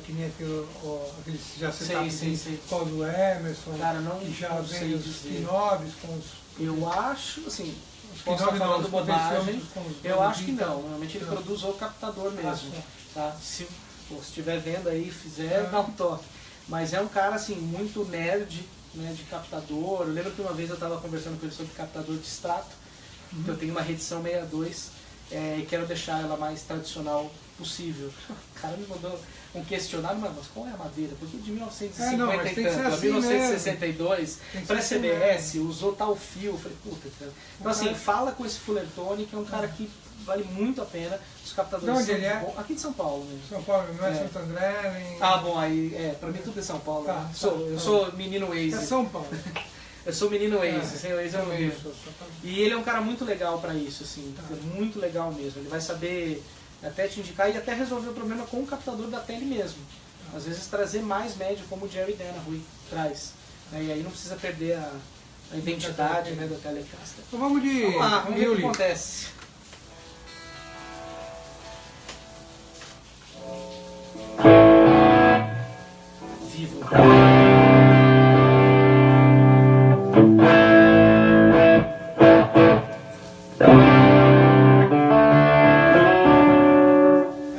que nem aqueles já setups do Emerson, cara, não, que já não vem os dizer. P9s com os... Eu acho, assim, posso P9 estar falando bobagem, eu acho que não. não. Normalmente ele produz o captador mesmo. Tá? Se estiver vendo aí e fizer, dá um toque. Mas é um cara, assim, muito nerd, né, de captador. Eu lembro que uma vez eu estava conversando com ele sobre captador de extrato, que eu tenho uma Redição 62, e quero deixar ela mais tradicional possível. O cara me mandou um questionário, mas qual é a madeira? Porque de 1950 e tanto a 1962, pré-CBS, usou tal fio. Eu falei, puta, cara. Então assim, fala com esse Fullerton, que é um cara que vale muito a pena. Os captadores de onde ele é? Aqui de São Paulo mesmo. São Paulo, não é Santo André, nem... Ah, bom, aí, pra mim tudo é São Paulo. Tá, né? Eu sou menino Waze. É São Paulo. Eu sou menino Waze, sem Waze eu não vivo. E ele é um cara muito legal pra isso, assim, muito legal mesmo. Ele vai saber até te indicar e até resolver o problema com o captador da tele mesmo. Às vezes trazer mais médio, como o Jerry Dennerhuy traz. E aí não precisa perder a identidade, né, da Telecaster. Então vamos lá, vamos ver o que acontece. Vivo.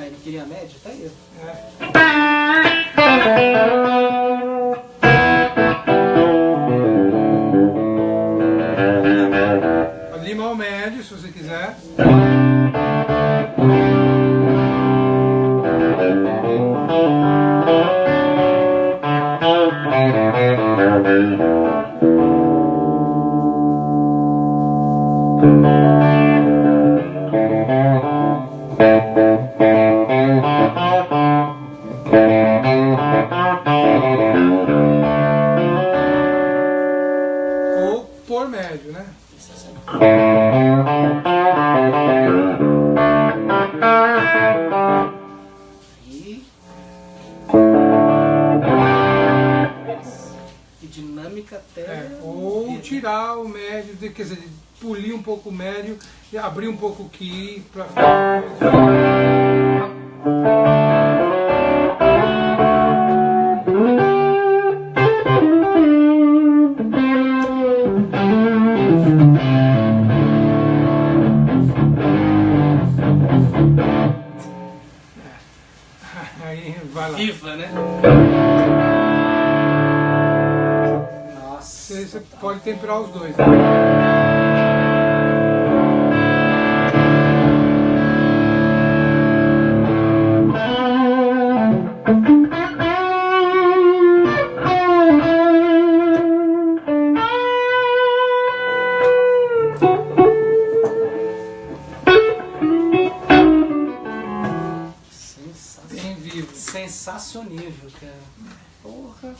Ele queria a média? Tá aí. Pode limar o médio, se você quiser. Ou por médio, né? E dinâmica até... Ou tirar o médio, quer dizer, polir um pouco o médio e abrir um pouco o key para ficar... Aí vai lá. Viva, né? Nossa. Você pode temperar os dois. Né? Bem vivo. Sensacionível, cara. Porra.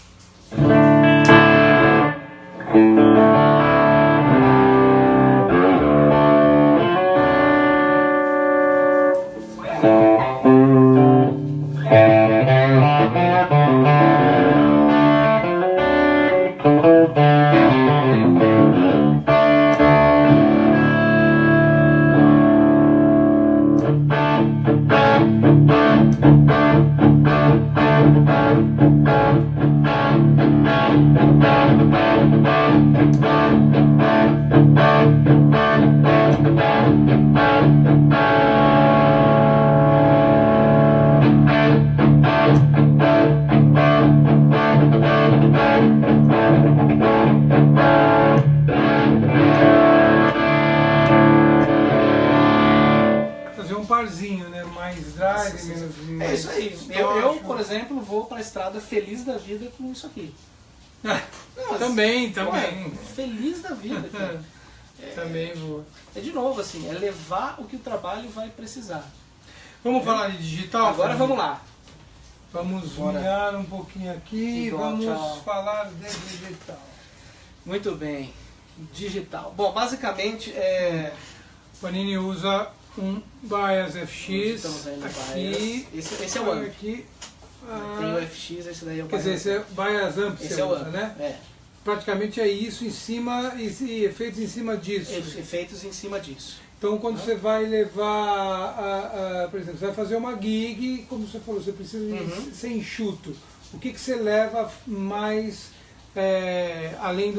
Fazer um parzinho, né? Mais drive, menos... É isso aí. Eu, por exemplo, vou pra estrada feliz da vida com isso aqui. Nossa, Também. Ué, feliz da vida, cara. Também vou. É de novo assim, é levar o que o trabalho vai precisar. Vamos falar de digital? Agora vamos lá. Vamos Bora. virar um pouquinho aqui e Igual, vamos tchau. falar de digital. Muito bem. Digital. Bom, basicamente Panini usa um Bias FX. Estamos aí no aqui, Bias. Esse é o AMP. aqui. Tem o FX, esse daí é o Quer Bias. dizer, esse é Bias AMP, Esse você é o usa, AMP, né? Praticamente é isso em cima e efeitos em cima disso. Efeitos em cima disso. Então, quando você vai levar, por exemplo, você vai fazer uma gig, como você falou, você precisa ser enxuto. O que você leva mais, além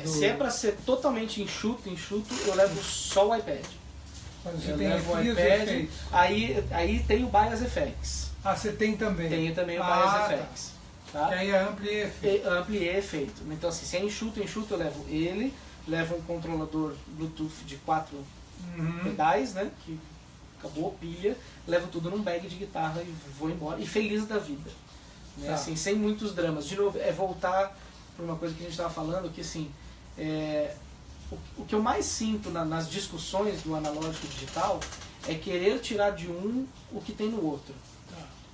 Se é para ser totalmente enxuto, eu levo só o iPad. Quando você Eu tem levo o frios iPad, efeitos. aí tem o Bias FX. Ah, você tem também? Tenho também o tá. Bias FX. Tá? Que aí é ampli e efeito. Ampliei efeito. Então, assim, se é enxuto, eu levo ele, levo um controlador Bluetooth de 4 pedais, né? Que acabou, pilha, levo tudo num bag de guitarra e vou embora. E feliz da vida. Né? Tá. Assim, sem muitos dramas. De novo, é voltar para uma coisa que a gente estava falando, que assim, o que eu mais sinto nas discussões do analógico digital é querer tirar de um o que tem no outro.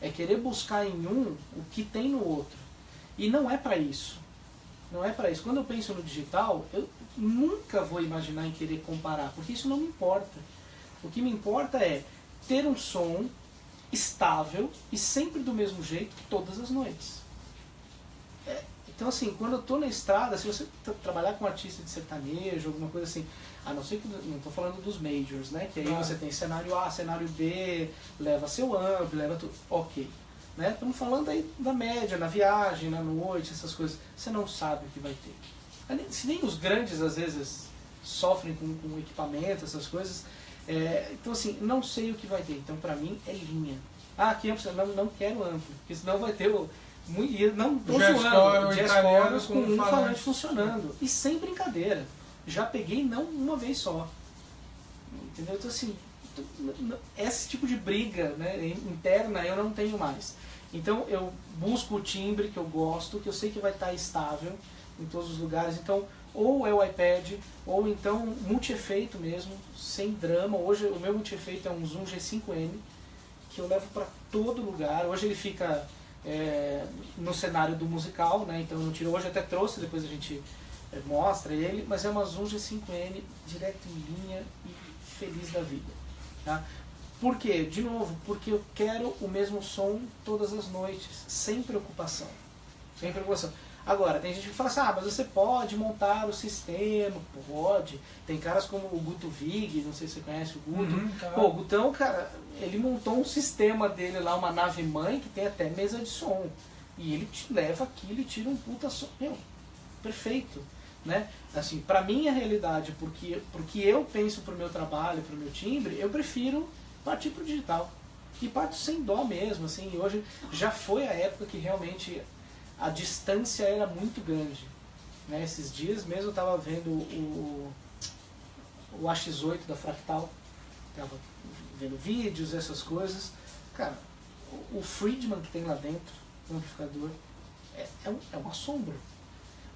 É querer buscar em um o que tem no outro. E não é para isso. Não é para isso. Quando eu penso no digital, eu nunca vou imaginar em querer comparar, porque isso não me importa. O que me importa é ter um som estável e sempre do mesmo jeito todas as noites. Então, assim, quando eu estou na estrada, se você trabalhar com artista de sertanejo, alguma coisa assim, a não ser que, não estou falando dos majors, né? Que aí você tem cenário A, cenário B, leva seu amplo, leva tudo. Ok. Né? Estamos falando aí da média, na viagem, na noite, essas coisas. Você não sabe o que vai ter. Se nem os grandes, às vezes, sofrem com equipamento, essas coisas. Então, assim, não sei o que vai ter. Então, para mim, é linha. Ah, aqui não quero amplo, porque senão vai ter o... E não estou zoando, jazz chorus com um falante funcionando. E sem brincadeira. Já peguei não uma vez só. Entendeu? Então, assim, esse tipo de briga, né, interna eu não tenho mais. Então eu busco o timbre que eu gosto, que eu sei que vai estar estável em todos os lugares. Então, ou é o iPad, ou então multi-efeito mesmo, sem drama. Hoje o meu multi-efeito é um Zoom G5N, que eu levo para todo lugar. Hoje ele fica no cenário do musical, né? Então eu não tiro. Hoje eu até trouxe, depois a gente mostra ele, mas é uma Zoom G5N direto em linha e feliz da vida. Tá? Por quê? De novo, porque eu quero o mesmo som todas as noites, sem preocupação. Sem preocupação. Agora, tem gente que fala assim, mas você pode montar o sistema, pode. Tem caras como o Guto Vig, não sei se você conhece o Guto. Pô, o Gutão, cara, ele montou um sistema dele lá, uma nave mãe, que tem até mesa de som. E ele te leva aquilo e tira um puta som. Meu, perfeito. Né? Assim, pra minha realidade, porque eu penso pro meu trabalho, pro meu timbre, eu prefiro partir pro digital. E parto sem dó mesmo, assim. Hoje já foi a época que realmente a distância era muito grande. Né? Esses dias mesmo eu estava vendo o AX8 da Fractal, estava vendo vídeos, essas coisas. Cara, o Friedman que tem lá dentro, o amplificador, é um assombro.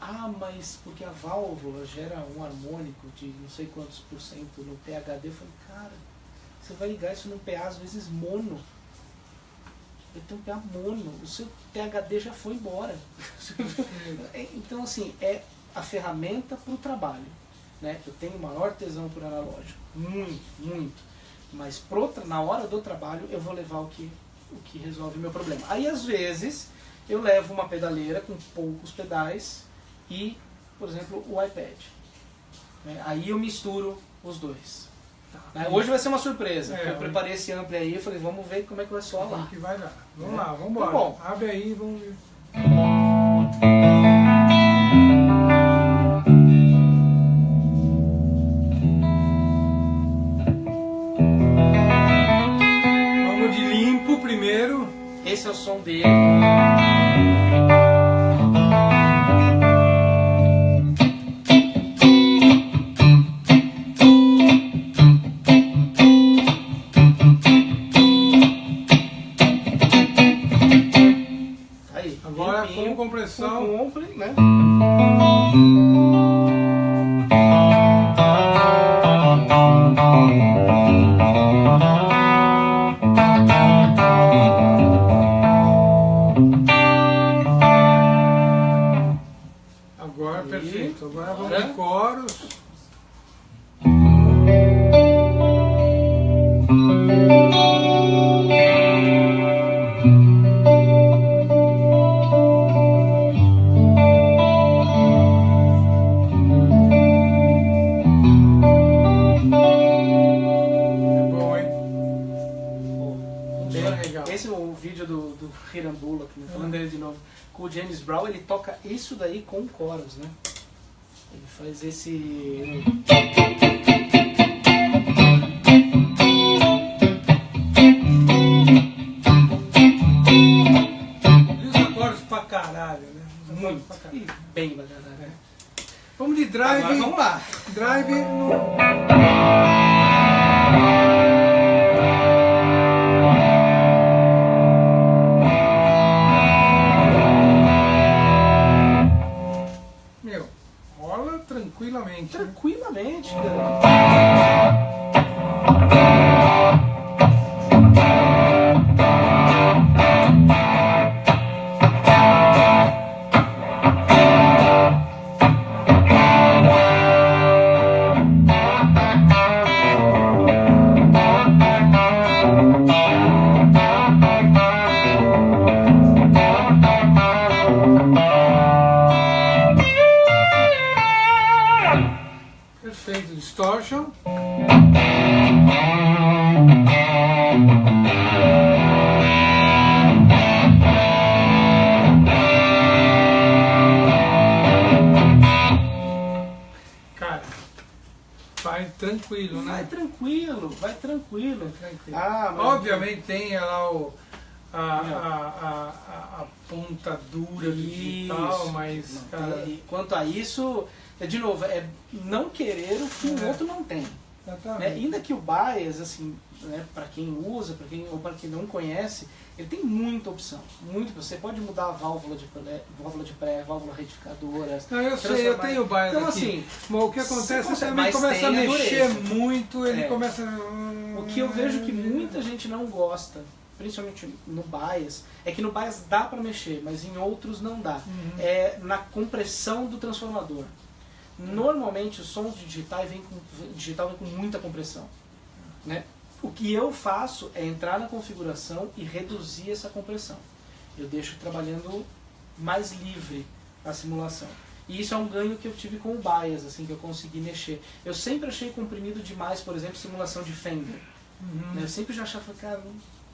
Ah, mas porque a válvula gera um harmônico de não sei quantos por cento no PHD. Eu falei, cara, você vai ligar isso num PA às vezes mono. Ele tem um PA mono, o seu PHD já foi embora. Então, assim, é a ferramenta para o trabalho. Né? Eu tenho maior tesão por analógico, muito, muito. Mas na hora do trabalho eu vou levar o que resolve o meu problema. Aí, às vezes, eu levo uma pedaleira com poucos pedais e, por exemplo, o iPad. Né? Aí eu misturo os dois. Né? Hoje vai ser uma surpresa, porque eu preparei esse ampli aí e falei, vamos ver como é que vai soar lá. Que vai dar. Vamos lá, vamos embora. Tá bom. Abre aí e vamos ver. Vamos de limpo primeiro. Esse é o som dele. Agora com compressão. Com ampli, né? Tá perfeito. Agora vamos em coros. Esse é o vídeo do Hirambula, falando dele de novo, com o James Brown, ele toca isso daí com coros, né? Ele faz esse... E os acordes pra caralho, né? Muito. E bem pra caralho. Vamos de drive. Agora vamos lá. Drive no... Tranquilamente. Tranquilamente, cara. Perfeito, distortion. Cara, vai tranquilo, né? Vai tranquilo, vai tranquilo. Ah, obviamente tem lá a ponta dura do digital, mas, cara... Quanto a isso, de novo, é não querer o que o outro não tem. Ainda que o bias, assim, né, para quem usa, ou para quem não conhece, ele tem muita opção. Você pode mudar a válvula de pré, válvula retificadora. Não, eu sei, eu tenho o bias então, aqui. assim, mas o que acontece é que também começa a mexer muito, ele começa... O que eu vejo que muita gente não gosta, principalmente no bias, é que no bias dá para mexer, mas em outros não dá. É na compressão do transformador. Normalmente os sons de digital vêm com muita compressão, né? O que eu faço é entrar na configuração e reduzir essa compressão. Eu deixo trabalhando mais livre a simulação. E isso é um ganho que eu tive com o bias, assim, que eu consegui mexer. Eu sempre achei comprimido demais, por exemplo, simulação de Fender. Né? Eu sempre já achava, cara,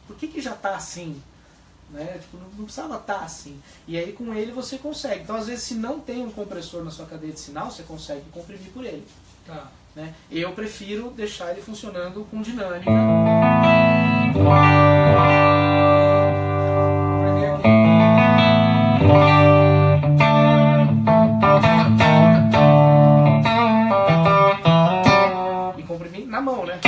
por que já está assim? Né? Tipo, não precisava estar assim. E aí com ele você consegue. Então às vezes se não tem um compressor na sua cadeia de sinal, você consegue comprimir por ele. Tá. Né? Eu prefiro deixar ele funcionando com dinâmica. E comprimir na mão, né?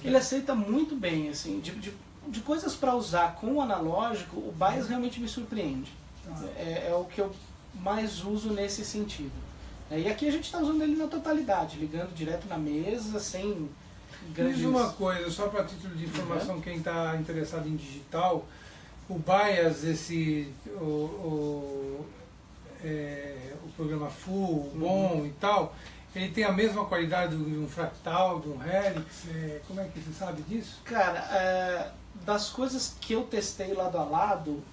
Ele aceita muito bem, assim, de coisas para usar com o analógico, o bias realmente me surpreende. É o que eu mais uso nesse sentido. E aqui a gente está usando ele na totalidade, ligando direto na mesa, sem grandes... Diz uma coisa, só para título de informação, quem está interessado em digital, o bias, o programa full, bom e tal, ele tem a mesma qualidade de um fractal, de um helix? Como é que você sabe disso? Cara, das coisas que eu testei lado a lado,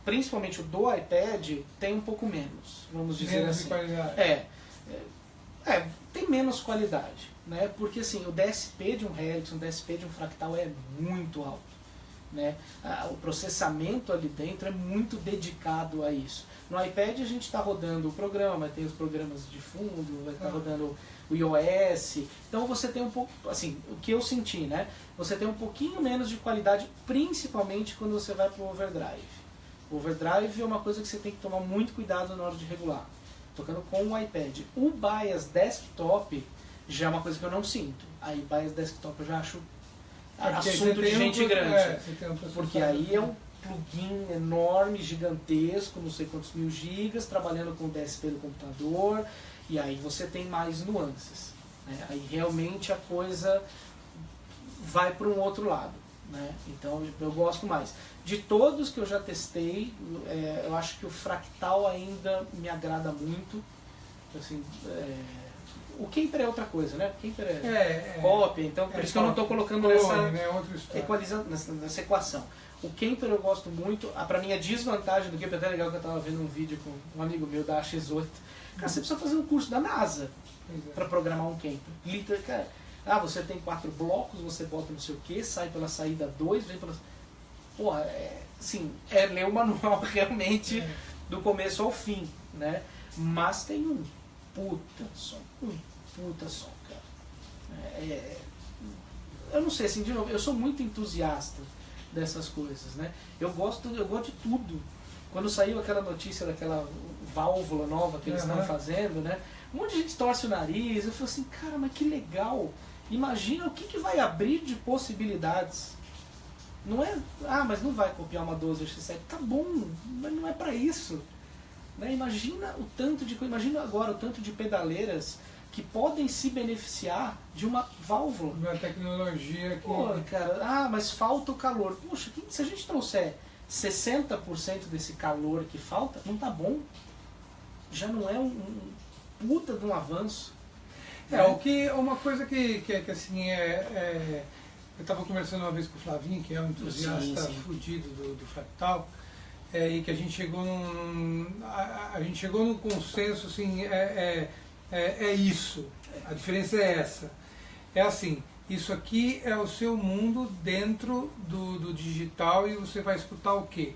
principalmente o do iPad, tem um pouco menos, vamos dizer menos assim. De qualidade. Tem menos qualidade, né? Porque assim, o DSP de um helix, um DSP de um fractal é muito alto. Né? O processamento ali dentro é muito dedicado a isso. No iPad a gente está rodando o programa, tem os programas de fundo, vai estar rodando o iOS, então você tem um pouco, assim, o que eu senti, né? Você tem um pouquinho menos de qualidade, principalmente quando você vai para o overdrive. Overdrive é uma coisa que você tem que tomar muito cuidado na hora de regular, tocando com o iPad. O bias desktop já é uma coisa que eu não sinto. Aí bias desktop eu já acho assunto de gente grande. Porque aí é um plugin enorme, gigantesco, não sei quantos mil gigas, trabalhando com o DSP do computador, e aí você tem mais nuances. Né? Aí realmente a coisa vai para um outro lado. Né? Então eu gosto mais. De todos que eu já testei, eu acho que o Fractal ainda me agrada muito. Assim, o Kemper é outra coisa, né? O Kemper é cópia, então por isso que eu não estou colocando nessa equação. O Kemper eu gosto muito. Para mim a desvantagem do Kemper, até legal que eu estava vendo um vídeo com um amigo meu da AX8. Cara, você precisa fazer um curso da NASA para programar um Kemper. Cara, você tem 4 blocos, você bota não sei o que, sai pela saída 2, vem pela... Porra, é ler o manual realmente do começo ao fim, né? Mas tem um puta som, cara. Eu não sei, assim, de novo, eu sou muito entusiasta dessas coisas, né? Eu gosto de tudo. Quando saiu aquela notícia daquela válvula nova que eles estão fazendo, né? Um monte de gente torce o nariz, eu falei assim, cara, mas que legal! Imagina o que vai abrir de possibilidades. Não é, mas não vai copiar uma 12X7. Tá bom, mas não é para isso. Né? Imagina agora o tanto de pedaleiras que podem se beneficiar de uma válvula. Uma tecnologia que... Pô, cara, mas falta o calor. Puxa, se a gente trouxer 60% desse calor que falta, não tá bom. Já não é um puta de um avanço. Uma coisa que assim, eu estava conversando uma vez com o Flavinho, que é um entusiasta fudido do Fractal, e que a gente chegou num consenso, assim, isso, a diferença é essa. É assim, isso aqui é o seu mundo dentro do digital e você vai escutar o quê?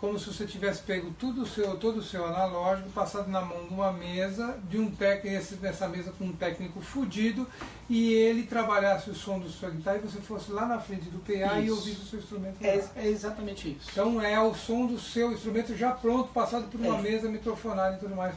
Como se você tivesse pego todo o seu analógico, passado na mão de uma mesa, de um técnico, nessa mesa com um técnico fudido, e ele trabalhasse o som do sua guitarra e você fosse lá na frente do PA e ouvisse o seu instrumento. É exatamente isso. Então é o som do seu instrumento já pronto, passado por uma mesa, microfonada e tudo mais.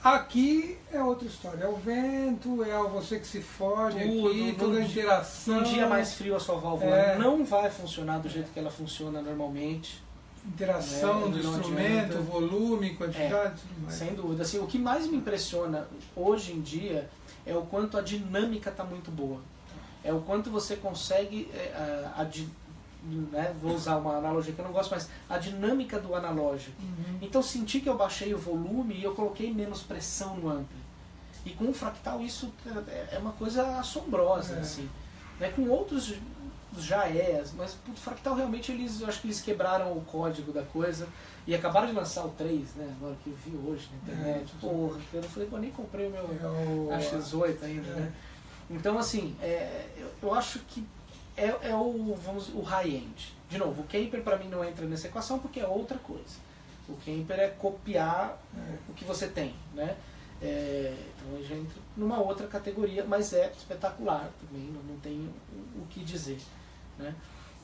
Aqui é outra história, é o vento, é você que se fode aqui, toda a interação. Num dia mais frio a sua válvula não vai funcionar do jeito que ela funciona normalmente. Interação do instrumento, volume, quantidade, tudo mais. Sem dúvida. Assim, o que mais me impressiona hoje em dia é o quanto a dinâmica está muito boa. É o quanto você consegue, vou usar uma analogia que eu não gosto, mas a dinâmica do analógico. Então senti que eu baixei o volume e eu coloquei menos pressão no ampli. E com o Fractal isso é uma coisa assombrosa. Assim. Com outros já mas o Fractal realmente eu acho que eles quebraram o código da coisa e acabaram de lançar o 3, né? Agora que eu vi hoje na internet. Porra, eu falei, nem comprei o meu AX8 ainda, né? Então assim, eu acho que o high-end. De novo, o Kemper para mim não entra nessa equação porque é outra coisa. O Kemper é copiar o que você tem, né? Então ele já entra numa outra categoria, mas é espetacular também, não tenho o que dizer, né?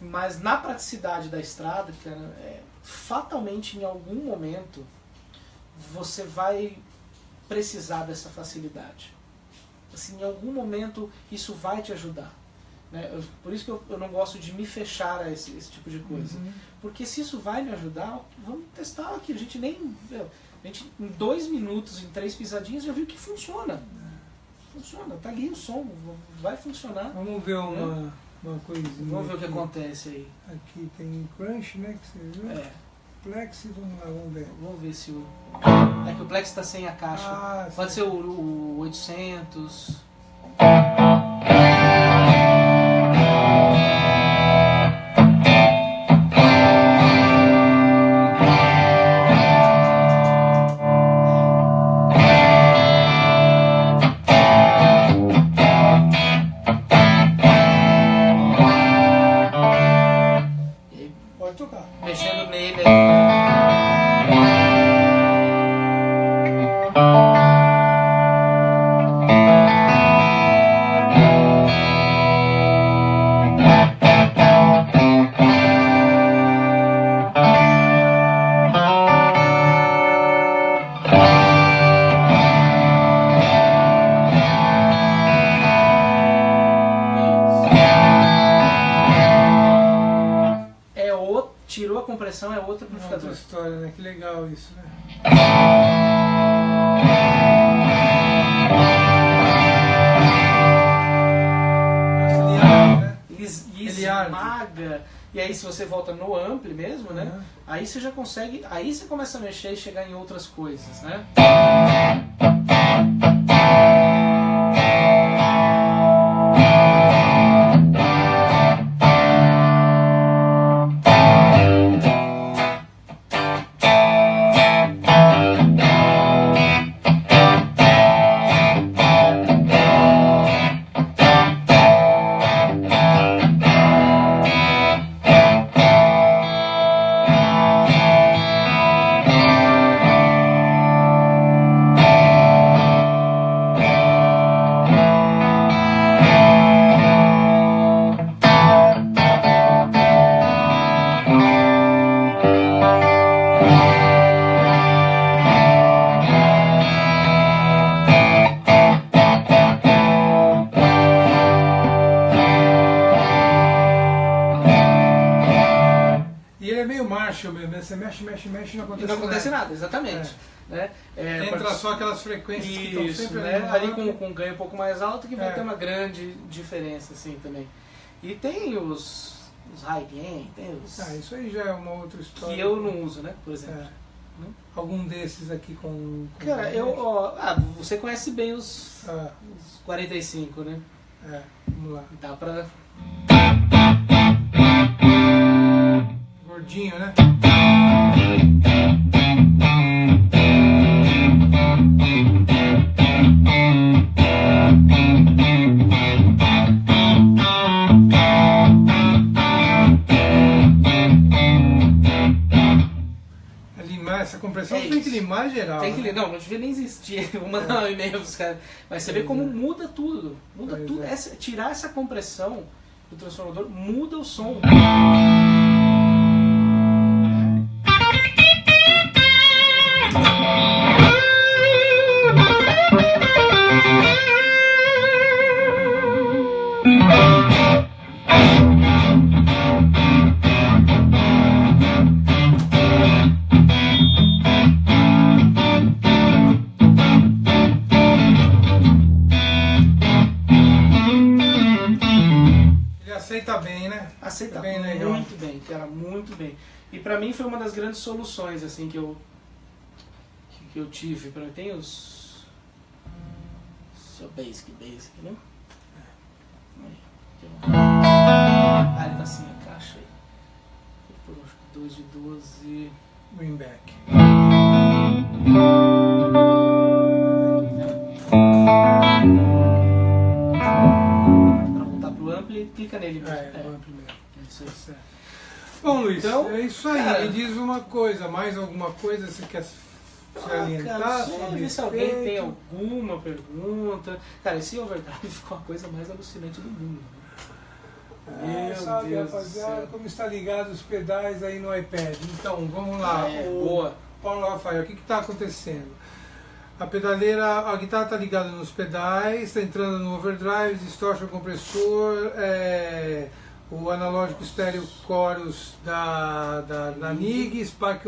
Mas na praticidade da estrada, cara, fatalmente em algum momento você vai precisar dessa facilidade. Assim, em algum momento isso vai te ajudar, né? Por isso que eu não gosto de me fechar a esse tipo de coisa, porque se isso vai me ajudar, vamos testar aqui. A gente em 2 minutos, em 3 pisadinhas, já viu que funciona. Funciona, tá ali o som, vai funcionar. Vamos ver uma coisinha. Vamos ver o que acontece aí. Aqui tem Crunch, né? Que você viu? Plex, vamos ver. Vamos ver se o... É que o Plex está sem a caixa. Pode ser o 800. Mexendo nele aí. amplificação é outro Outra amplificador. história, né? Que legal isso, né? Auxiliar, né? Ele esmaga. E aí se você volta no ampli mesmo, né? Uhum. Aí você já consegue. Aí você começa a mexer e chegar em outras coisas, né? Marshall mesmo, né? Você mexe, mexe, mexe e não acontece E não acontece nada. nada, exatamente. Né? Entra só aquelas frequências que estão Isso, sempre né? ali Ali com um ganho um pouco mais alto que vai É. ter uma grande diferença assim também. E tem os high gain, tem os isso aí já é uma outra história. que eu não uso, né? Por exemplo. Algum desses aqui com Cara, você conhece bem os 45, né? Vamos lá. Dá pra... Gordinho, né? Limar essa compressão, tem que limar geral. Tem que né? não devia nem existir. Vou mandar um e-mail pros caras. Mas você vê como muda tudo. Muda Pois tudo. é. Tirar essa compressão do transformador muda o som. Ele aceita bem, né? Aceita Bem legal. muito bem, cara, muito bem. E pra mim foi uma das grandes soluções assim que eu tive. Para tem os seu basic, né? Ah, ele tá assim a caixa aí. Por acho que 2 de 12. Greenback. Pra voltar pro ampli, clica nele. O ampli mesmo. Isso aí. Certo. Bom, Luiz, Então, é isso aí. cara, Me diz uma coisa, mais alguma coisa que você quer salientar cara, sobre ver se alguém efeito? tem alguma pergunta. Cara, esse overdrive ficou a coisa mais alucinante do mundo. Meu sabe, Deus do rapaziada, céu. como está ligado os pedais aí no iPad. Então, vamos lá. Boa. Paulo Rafael, o que está acontecendo? A pedaleira, a guitarra está ligada nos pedais, está entrando no overdrive, distortion compressor, o analógico estéreo chorus da NIG, Spark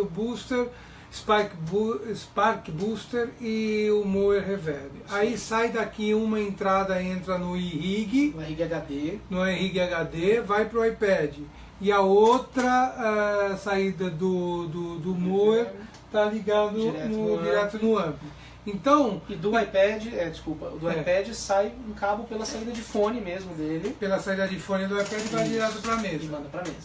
Booster e o Mower Reverb. Aí sai daqui uma entrada, entra no iRig, O RG HD. no iRig HD, vai para o iPad. E a outra saída do Mower está ligado direto no amp. Então, E do iPad, iPad sai um cabo pela saída de fone mesmo dele pela saída de fone do iPad vai direto para a e mesa. manda pra mesa.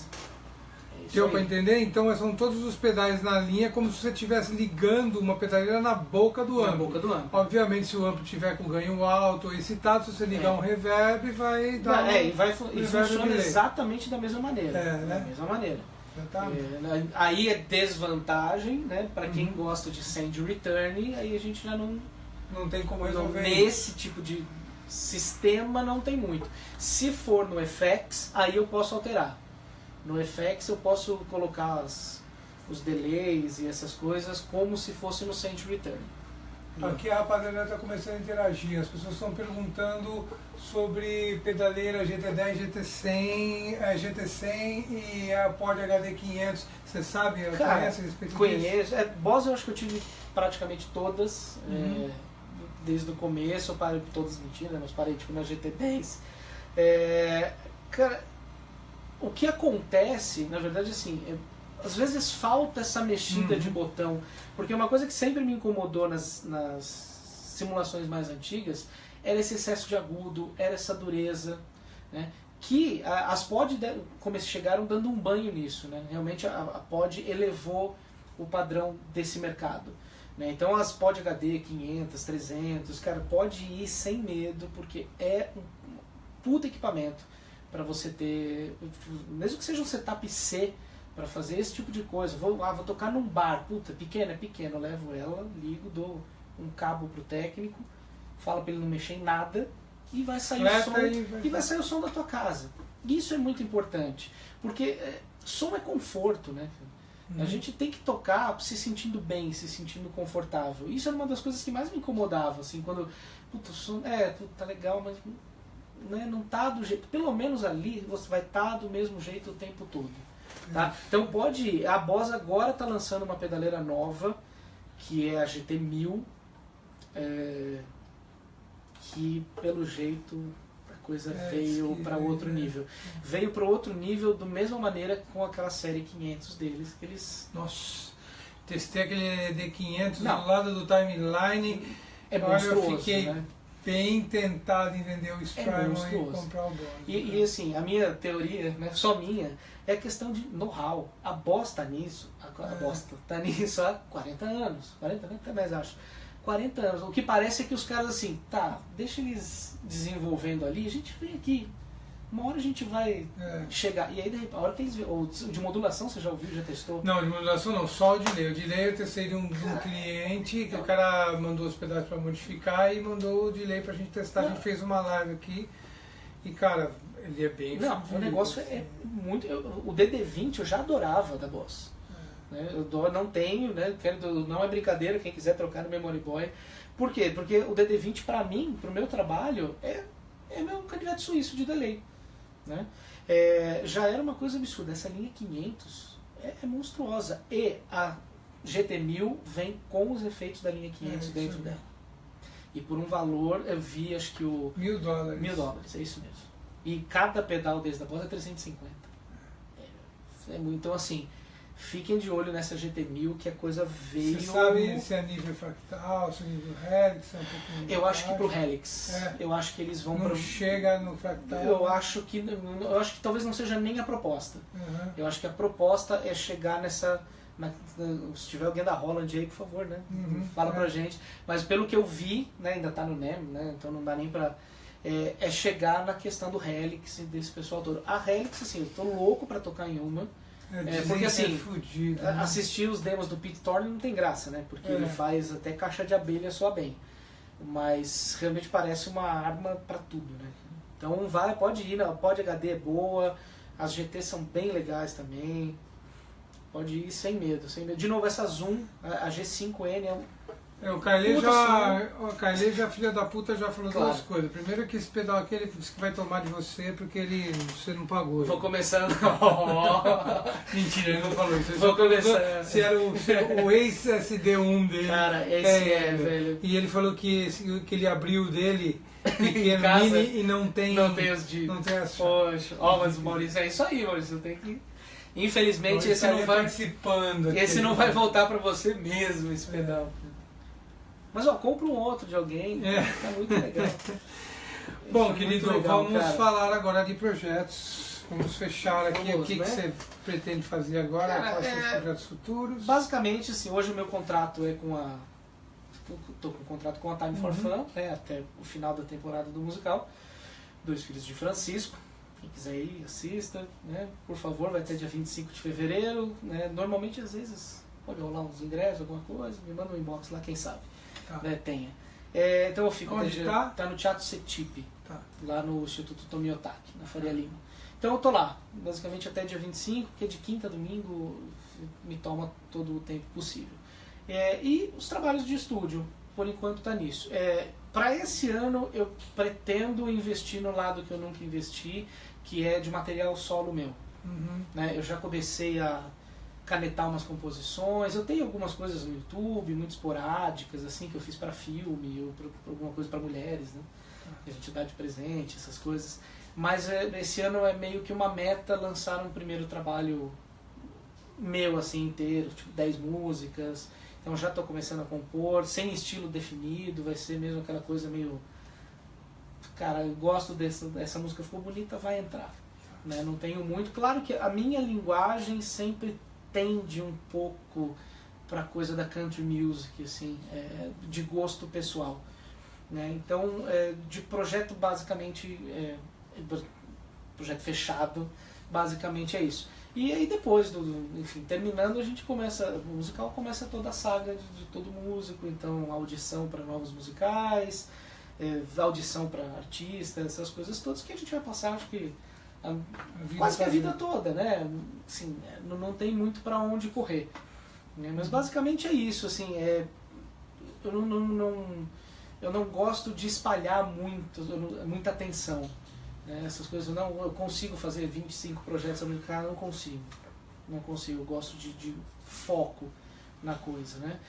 É isso Deu aí. para entender? Então são todos os pedais na linha, como se você estivesse ligando uma pedaleira na boca do Na amp. boca do amp. Obviamente, se o amp tiver com ganho alto ou excitado, se você ligar um reverb, vai dar E reverb funciona delay. exatamente da mesma maneira. né? Da mesma maneira. Tá? Aí é desvantagem, né? Pra quem gosta de send return, aí a gente já não. Não tem como resolver isso. Nesse tipo de sistema não tem muito. Se for no FX, aí eu posso alterar. No FX eu posso colocar os delays e essas coisas como se fosse no send return. Aqui a rapaziada está começando a interagir. As pessoas estão perguntando sobre pedaleira GT10, GT100, GT100 e a Pod HD500. Você sabe? Cara, conhece a respeito conheço. Boss eu acho que eu tive praticamente todas. Desde o começo, eu parei todas mentiras, mas parei tipo na GT10. Cara, o que acontece, na verdade, assim, às vezes falta essa mexida de botão, porque uma coisa que sempre me incomodou nas simulações mais antigas era esse excesso de agudo, era essa dureza, né? Que as Pod chegaram dando um banho nisso, né? Realmente a Pod elevou o padrão desse mercado, né? Então as Pod HD 500, 300, cara, pode ir sem medo, porque é um puta equipamento para você ter, mesmo que seja um setup C, para fazer esse tipo de coisa. Vou tocar num bar, puta, pequeno, eu levo ela, ligo, dou um cabo pro técnico, falo para ele não mexer em nada e vai sair o som, e vai sair o som da tua casa. Isso é muito importante, porque som é conforto, né? A gente tem que tocar se sentindo bem, se sentindo confortável. Isso era uma das coisas que mais me incomodava, assim, quando, puta, o som, tá legal, mas né, não tá do jeito, pelo menos ali você vai estar do mesmo jeito o tempo todo. Tá? Então a Boss agora está lançando uma pedaleira nova, que é a GT1000, que pelo jeito a coisa veio para outro nível. Veio para outro nível da mesma maneira com aquela série 500 deles, que eles... Nossa, testei aquele D500 do lado do timeline, eu fiquei bem tentado em vender o Strymon e comprar o Boss. E assim, a minha teoria, né, só minha, é questão de know-how. A Boss tá nisso, tá nisso há 40 anos, 40 até mais acho. 40 anos. O que parece é que os caras assim, deixa eles desenvolvendo ali, a gente vem aqui. Uma hora a gente vai chegar. E aí, de repente, a hora que eles... Ou de modulação, você já ouviu, já testou? Não, de modulação não, só o delay. O delay eu testei de um cliente, que o cara mandou os pedaços para modificar e mandou o delay pra gente testar. A gente fez uma live aqui e, cara, ele é bem... o negócio é muito... O DD20 eu já adorava da Boss. Eu não tenho, né? Não é brincadeira, quem quiser trocar no Memory Boy. Por quê? Porque o DD20 para mim, pro meu trabalho, é meu canivete suíço de delay, né? Já era uma coisa absurda. Essa linha 500 é monstruosa. E a GT1000 vem com os efeitos da linha 500 dentro dela. E por um valor, eu vi, acho que o... $1.000. $1.000, é isso mesmo. E cada pedal desde a Boss é 350. Então, assim... Fiquem de olho nessa GT1000, que a coisa veio... Você sabe se é nível fractal, se é nível Helix? Eu acho que pro Helix. Eu acho que eles vão... Não chega no fractal? Eu acho que talvez não seja nem a proposta. Eu acho que a proposta é chegar nessa... se tiver alguém da Holland aí, por favor, né? Fala pra gente. Mas pelo que eu vi, né, ainda tá no NEM, né, então não dá nem pra... É chegar na questão do Helix e desse pessoal todo. A Helix, assim, eu tô louco pra tocar em uma... porque assim, fudido, né? Assistir os demos do Pete Thorne não tem graça, né? Porque ele faz até caixa de abelha soa bem. Mas realmente parece uma arma pra tudo, né? Então pode ir, a Pod HD é boa, as GT são bem legais também. Pode ir sem medo, sem medo. De novo, essa Zoom, a G5N o Carlê já, filha da puta, já falou duas coisas. Primeiro que esse pedal aqui, ele disse que vai tomar de você porque você não pagou. Vou começando... Mentira, ele não falou isso. Vou começar... Se era o ex-SD1 dele. Cara, esse velho. E ele falou que ele abriu o dele pequeno, mini, e não tem os de... Não tem as Poxa, mas o Maurício, é isso aí, Maurício, tem que... Infelizmente, esse não vai... participando. Esse não vai voltar pra você mesmo, esse pedal. Mas compra um outro de alguém, tá muito legal. Bom, querido, vamos falar agora de projetos. Vamos fechar aqui. O que você pretende fazer agora? Quais são os projetos futuros? Basicamente, assim, hoje o meu contrato é com a... Estou com um contrato com a Time for Fun, né, até o final da temporada do musical. Dois Filhos de Francisco. Quem quiser ir, assista, né? Por favor, vai ter dia 25 de fevereiro. Né? Normalmente, às vezes, pode rolar uns ingressos, alguma coisa. Me manda um inbox lá, quem sabe. Né, tenha. Então eu fico... Onde tá no Teatro Cetipe, lá no Instituto Tomiotaki, na Faria Lima. Então eu tô lá, basicamente até dia 25, porque de quinta a domingo me toma todo o tempo possível. E os trabalhos de estúdio. por enquanto tá nisso. Para esse ano eu pretendo investir no lado que eu nunca investi, que é de material solo meu. Né? Eu já comecei a canetar umas composições, eu tenho algumas coisas no YouTube, muito esporádicas, assim, que eu fiz para filme, ou pra alguma coisa para mulheres, né? Que a gente dá de presente, essas coisas. Mas esse ano é meio que uma meta lançar um primeiro trabalho meu, assim, inteiro, tipo 10 músicas. Então já estou começando a compor, sem estilo definido, vai ser mesmo aquela coisa meio... Cara, eu gosto dessa música, ficou bonita, vai entrar. Né? Não tenho muito... Claro que a minha linguagem sempre tende um pouco para coisa da country music, assim, de gosto pessoal. Né? Então, de projeto basicamente, projeto fechado, basicamente é isso. E aí depois, enfim, terminando, a gente começa, o musical começa toda a saga de todo músico, então audição para novos musicais, audição para artistas, essas coisas todas que a gente vai passar, acho que quase que a vida toda, né? Assim, não tem muito para onde correr. Né? Mas basicamente é isso, assim, eu não gosto de espalhar muita atenção. Né? Essas coisas, eu consigo fazer 25 projetos ao mesmo tempo, não consigo, eu gosto de foco na coisa. Né?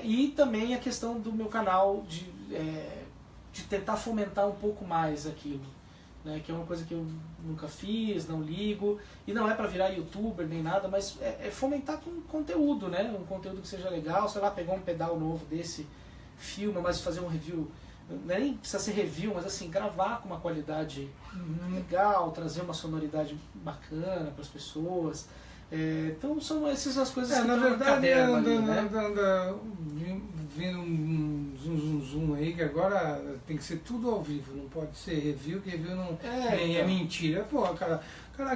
E também a questão do meu canal de tentar fomentar um pouco mais aquilo. Né, que é uma coisa que eu nunca fiz, não ligo, e não é para virar youtuber nem nada, mas é fomentar com conteúdo, né, um conteúdo que seja legal, sei lá, pegar um pedal novo desse, filma, mas fazer um review, nem precisa ser review, mas assim, gravar com uma qualidade legal, trazer uma sonoridade bacana para as pessoas. Então são essas as coisas que na verdade anda vindo um zoom aí, que agora tem que ser tudo ao vivo, não pode ser review, que review não é mentira. Pô, o cara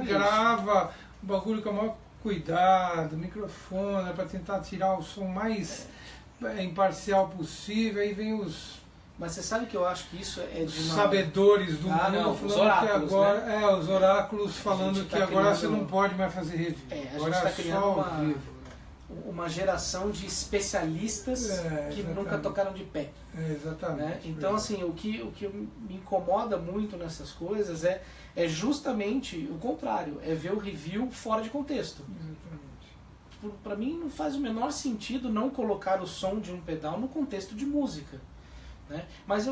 grava o bagulho com o maior cuidado, microfone, para tentar tirar o som mais imparcial possível, aí vem os... Mas você sabe que eu acho que isso é de uma... sabedores do mundo falando os oráculos, que agora, né? Os oráculos falando que agora você não pode mais fazer review. A gente está criando uma geração de especialistas que nunca tocaram de pé. Exatamente. Né? Então, assim, o que me incomoda muito nessas coisas é justamente o contrário, é ver o review fora de contexto. Exatamente. Para mim não faz o menor sentido não colocar o som de um pedal no contexto de música. Né? Mas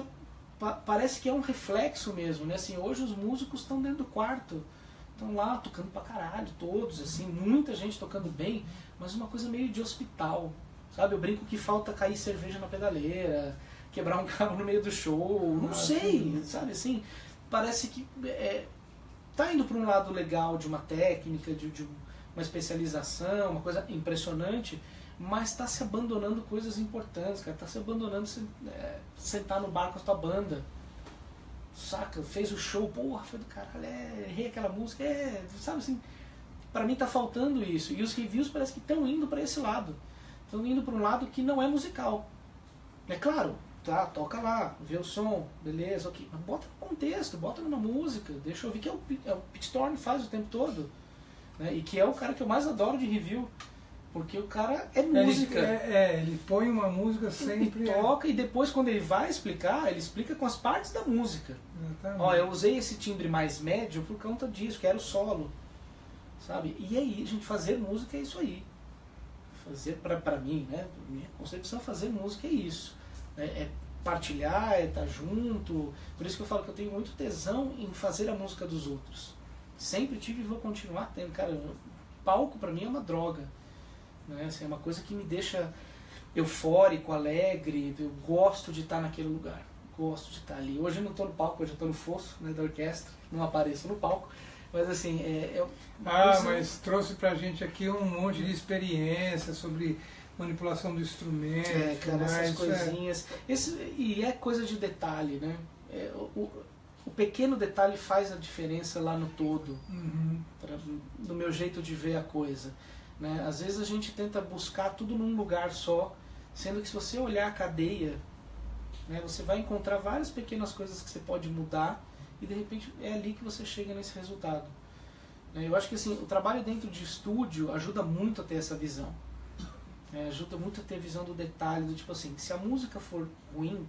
parece que é um reflexo mesmo, né? Assim, hoje os músicos estão dentro do quarto, estão lá tocando pra caralho, todos, assim, muita gente tocando bem, mas uma coisa meio de hospital, sabe? Eu brinco que falta cair cerveja na pedaleira, quebrar um cabo no meio do show, não sei, sabe? Assim, parece que tá indo para um lado legal de uma técnica, de uma especialização, uma coisa impressionante, mas está se abandonando coisas importantes, cara. Está se abandonando sentar no bar com a tua banda, saca? Fez o show, porra, foi do caralho, errei aquela música, sabe assim? Pra mim tá faltando isso. E os reviews parece que estão indo para esse lado. Estão indo para um lado que não é musical. É claro, tá, toca lá, vê o som, beleza, ok. Mas bota no contexto, bota numa música, deixa eu ouvir, que o Pete Thorne faz o tempo todo. Né? E que é o cara que eu mais adoro de review. Porque o cara é música. Ele põe uma música sempre... Ele toca e depois quando ele vai explicar, ele explica com as partes da música. Exatamente. Ó, eu usei esse timbre mais médio por conta disso, que era o solo. Sabe? E aí, gente, fazer música é isso aí. Fazer, pra mim, né? Minha concepção, fazer música é isso. É partilhar, é estar junto. Por isso que eu falo que eu tenho muito tesão em fazer a música dos outros. Sempre tive e vou continuar tendo. Cara, palco pra mim é uma droga. Né? Assim, é uma coisa que me deixa eufórico, alegre, eu gosto de estar naquele lugar, gosto de estar ali. Hoje eu não estou no palco, hoje eu estou no fosso, né, da orquestra, não apareço no palco, mas assim, mas trouxe pra gente aqui um monte de experiência sobre manipulação do instrumento, cara, essas coisinhas, e é coisa de detalhe, né? O pequeno detalhe faz a diferença lá no todo, no meu jeito de ver a coisa. Né? Às vezes a gente tenta buscar tudo num lugar só, sendo que se você olhar a cadeia, né, você vai encontrar várias pequenas coisas que você pode mudar e de repente é ali que você chega nesse resultado. Né? Eu acho que assim, o trabalho dentro de estúdio ajuda muito a ter essa visão. Ajuda muito a ter visão do detalhe, do tipo assim, se a música for ruim,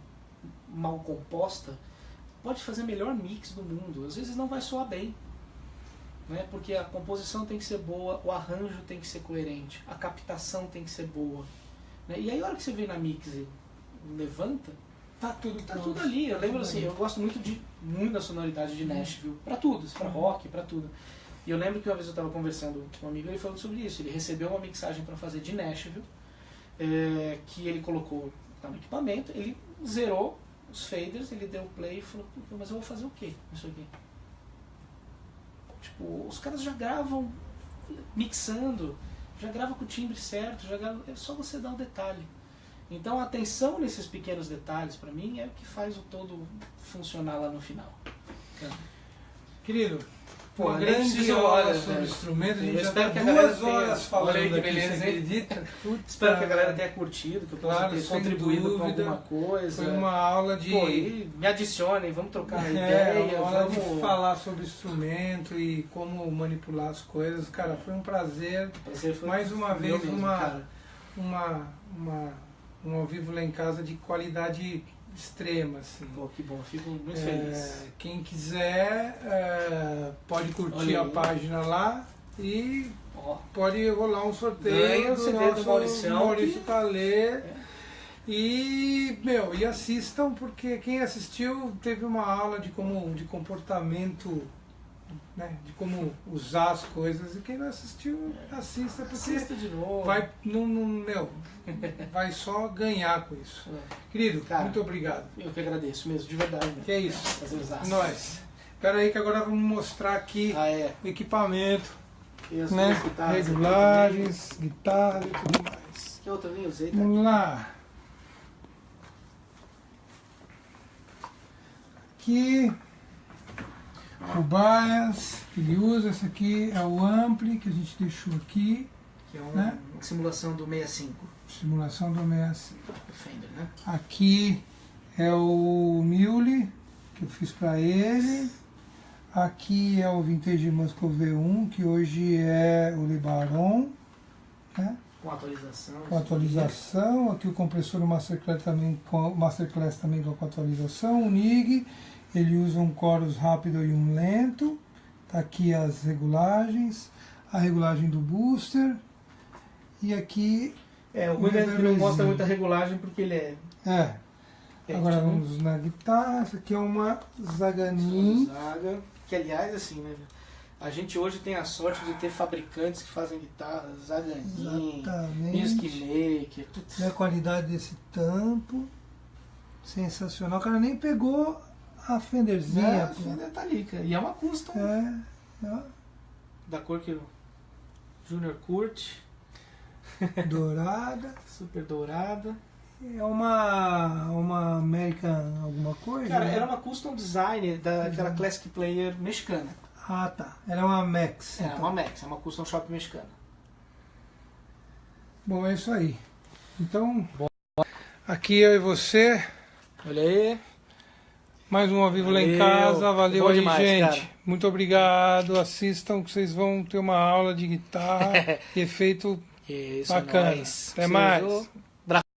mal composta, pode fazer o melhor mix do mundo, às vezes não vai soar bem, né? Porque a composição tem que ser boa, o arranjo tem que ser coerente, a captação tem que ser boa, né? E aí a hora que você vem na mix e levanta, tá tudo ali. Eu lembro assim, eu gosto muito da sonoridade de Nashville, pra tudo, pra rock, pra tudo. E eu lembro que uma vez eu estava conversando com um amigo, ele falando sobre isso, ele recebeu uma mixagem para fazer de Nashville, que ele colocou no equipamento, ele zerou os faders, ele deu play e falou, mas eu vou fazer o quê isso aqui? Tipo, os caras já gravam mixando, já grava com o timbre certo, é só você dar o detalhe. Então a atenção nesses pequenos detalhes, para mim, é o que faz o todo funcionar lá no final. Querido, pô, uma grande aula sobre instrumento, a gente já está 2 horas falando aqui, beleza, você acredita? Espero que a galera tenha curtido, que eu possa ter contribuído com alguma coisa. Foi uma aula de... Pô, e me adicionem, vamos trocar uma ideia. Uma aula de falar sobre instrumento e como manipular as coisas. Cara, foi um prazer. Foi mais uma vez, mesmo, um ao vivo lá em casa de qualidade extrema, assim. Pô, que bom, fico muito feliz. Quem quiser pode curtir a página lá e pode rolar um sorteio do nosso Maurício Calê. E assistam, porque quem assistiu teve uma aula de comportamento, né, de como usar as coisas, e quem não assistiu, assista, porque assista de novo. Vai só ganhar com isso. Querido, cara, muito obrigado. Eu que agradeço mesmo, de verdade. Que é isso. Prazer. Nós. Espera aí que agora vamos mostrar aqui o equipamento, né? Regulagens, guitarra e tudo mais. Que outra nem usei, Vamos lá. Aqui o bias que ele usa, esse aqui é o ampli que a gente deixou aqui, que é uma simulação do 65. Simulação do 65. Fender, né? Aqui é o Mule que eu fiz para ele. Aqui é o Vintage Muscle V1, que hoje é o LeBaron, né? Com atualização. Com atualização. Aqui o compressor Masterclass também com atualização. O NIG, ele usa um chorus rápido e um lento. Tá aqui as regulagens. A regulagem do booster. E aqui... o ruim é que não mostra muita regulagem porque ele é... Agora vamos na guitarra. Essa aqui é uma Zaganin. Zaga, que aliás, assim, né? A gente hoje tem a sorte de ter fabricantes que fazem guitarras, Zaganin, Music Maker. E a qualidade desse tampo. Sensacional. O cara nem pegou a Fenderzinha. A Fender tá ali, cara. E é uma custom. Da cor que o Junior curte. Dourada. Super dourada. É uma American alguma coisa? Cara, era uma custom design daquela Classic Player mexicana. Ah, tá. Era uma Max. É, uma Max, é uma custom shop mexicana. Bom, é isso aí. Então, aqui eu e você. Olha aí. Mais um ao vivo lá em casa. Valeu aí, demais, gente. cara. Muito obrigado. Assistam que vocês vão ter uma aula de guitarra e efeito Isso, bacana. é nóis. Até mais.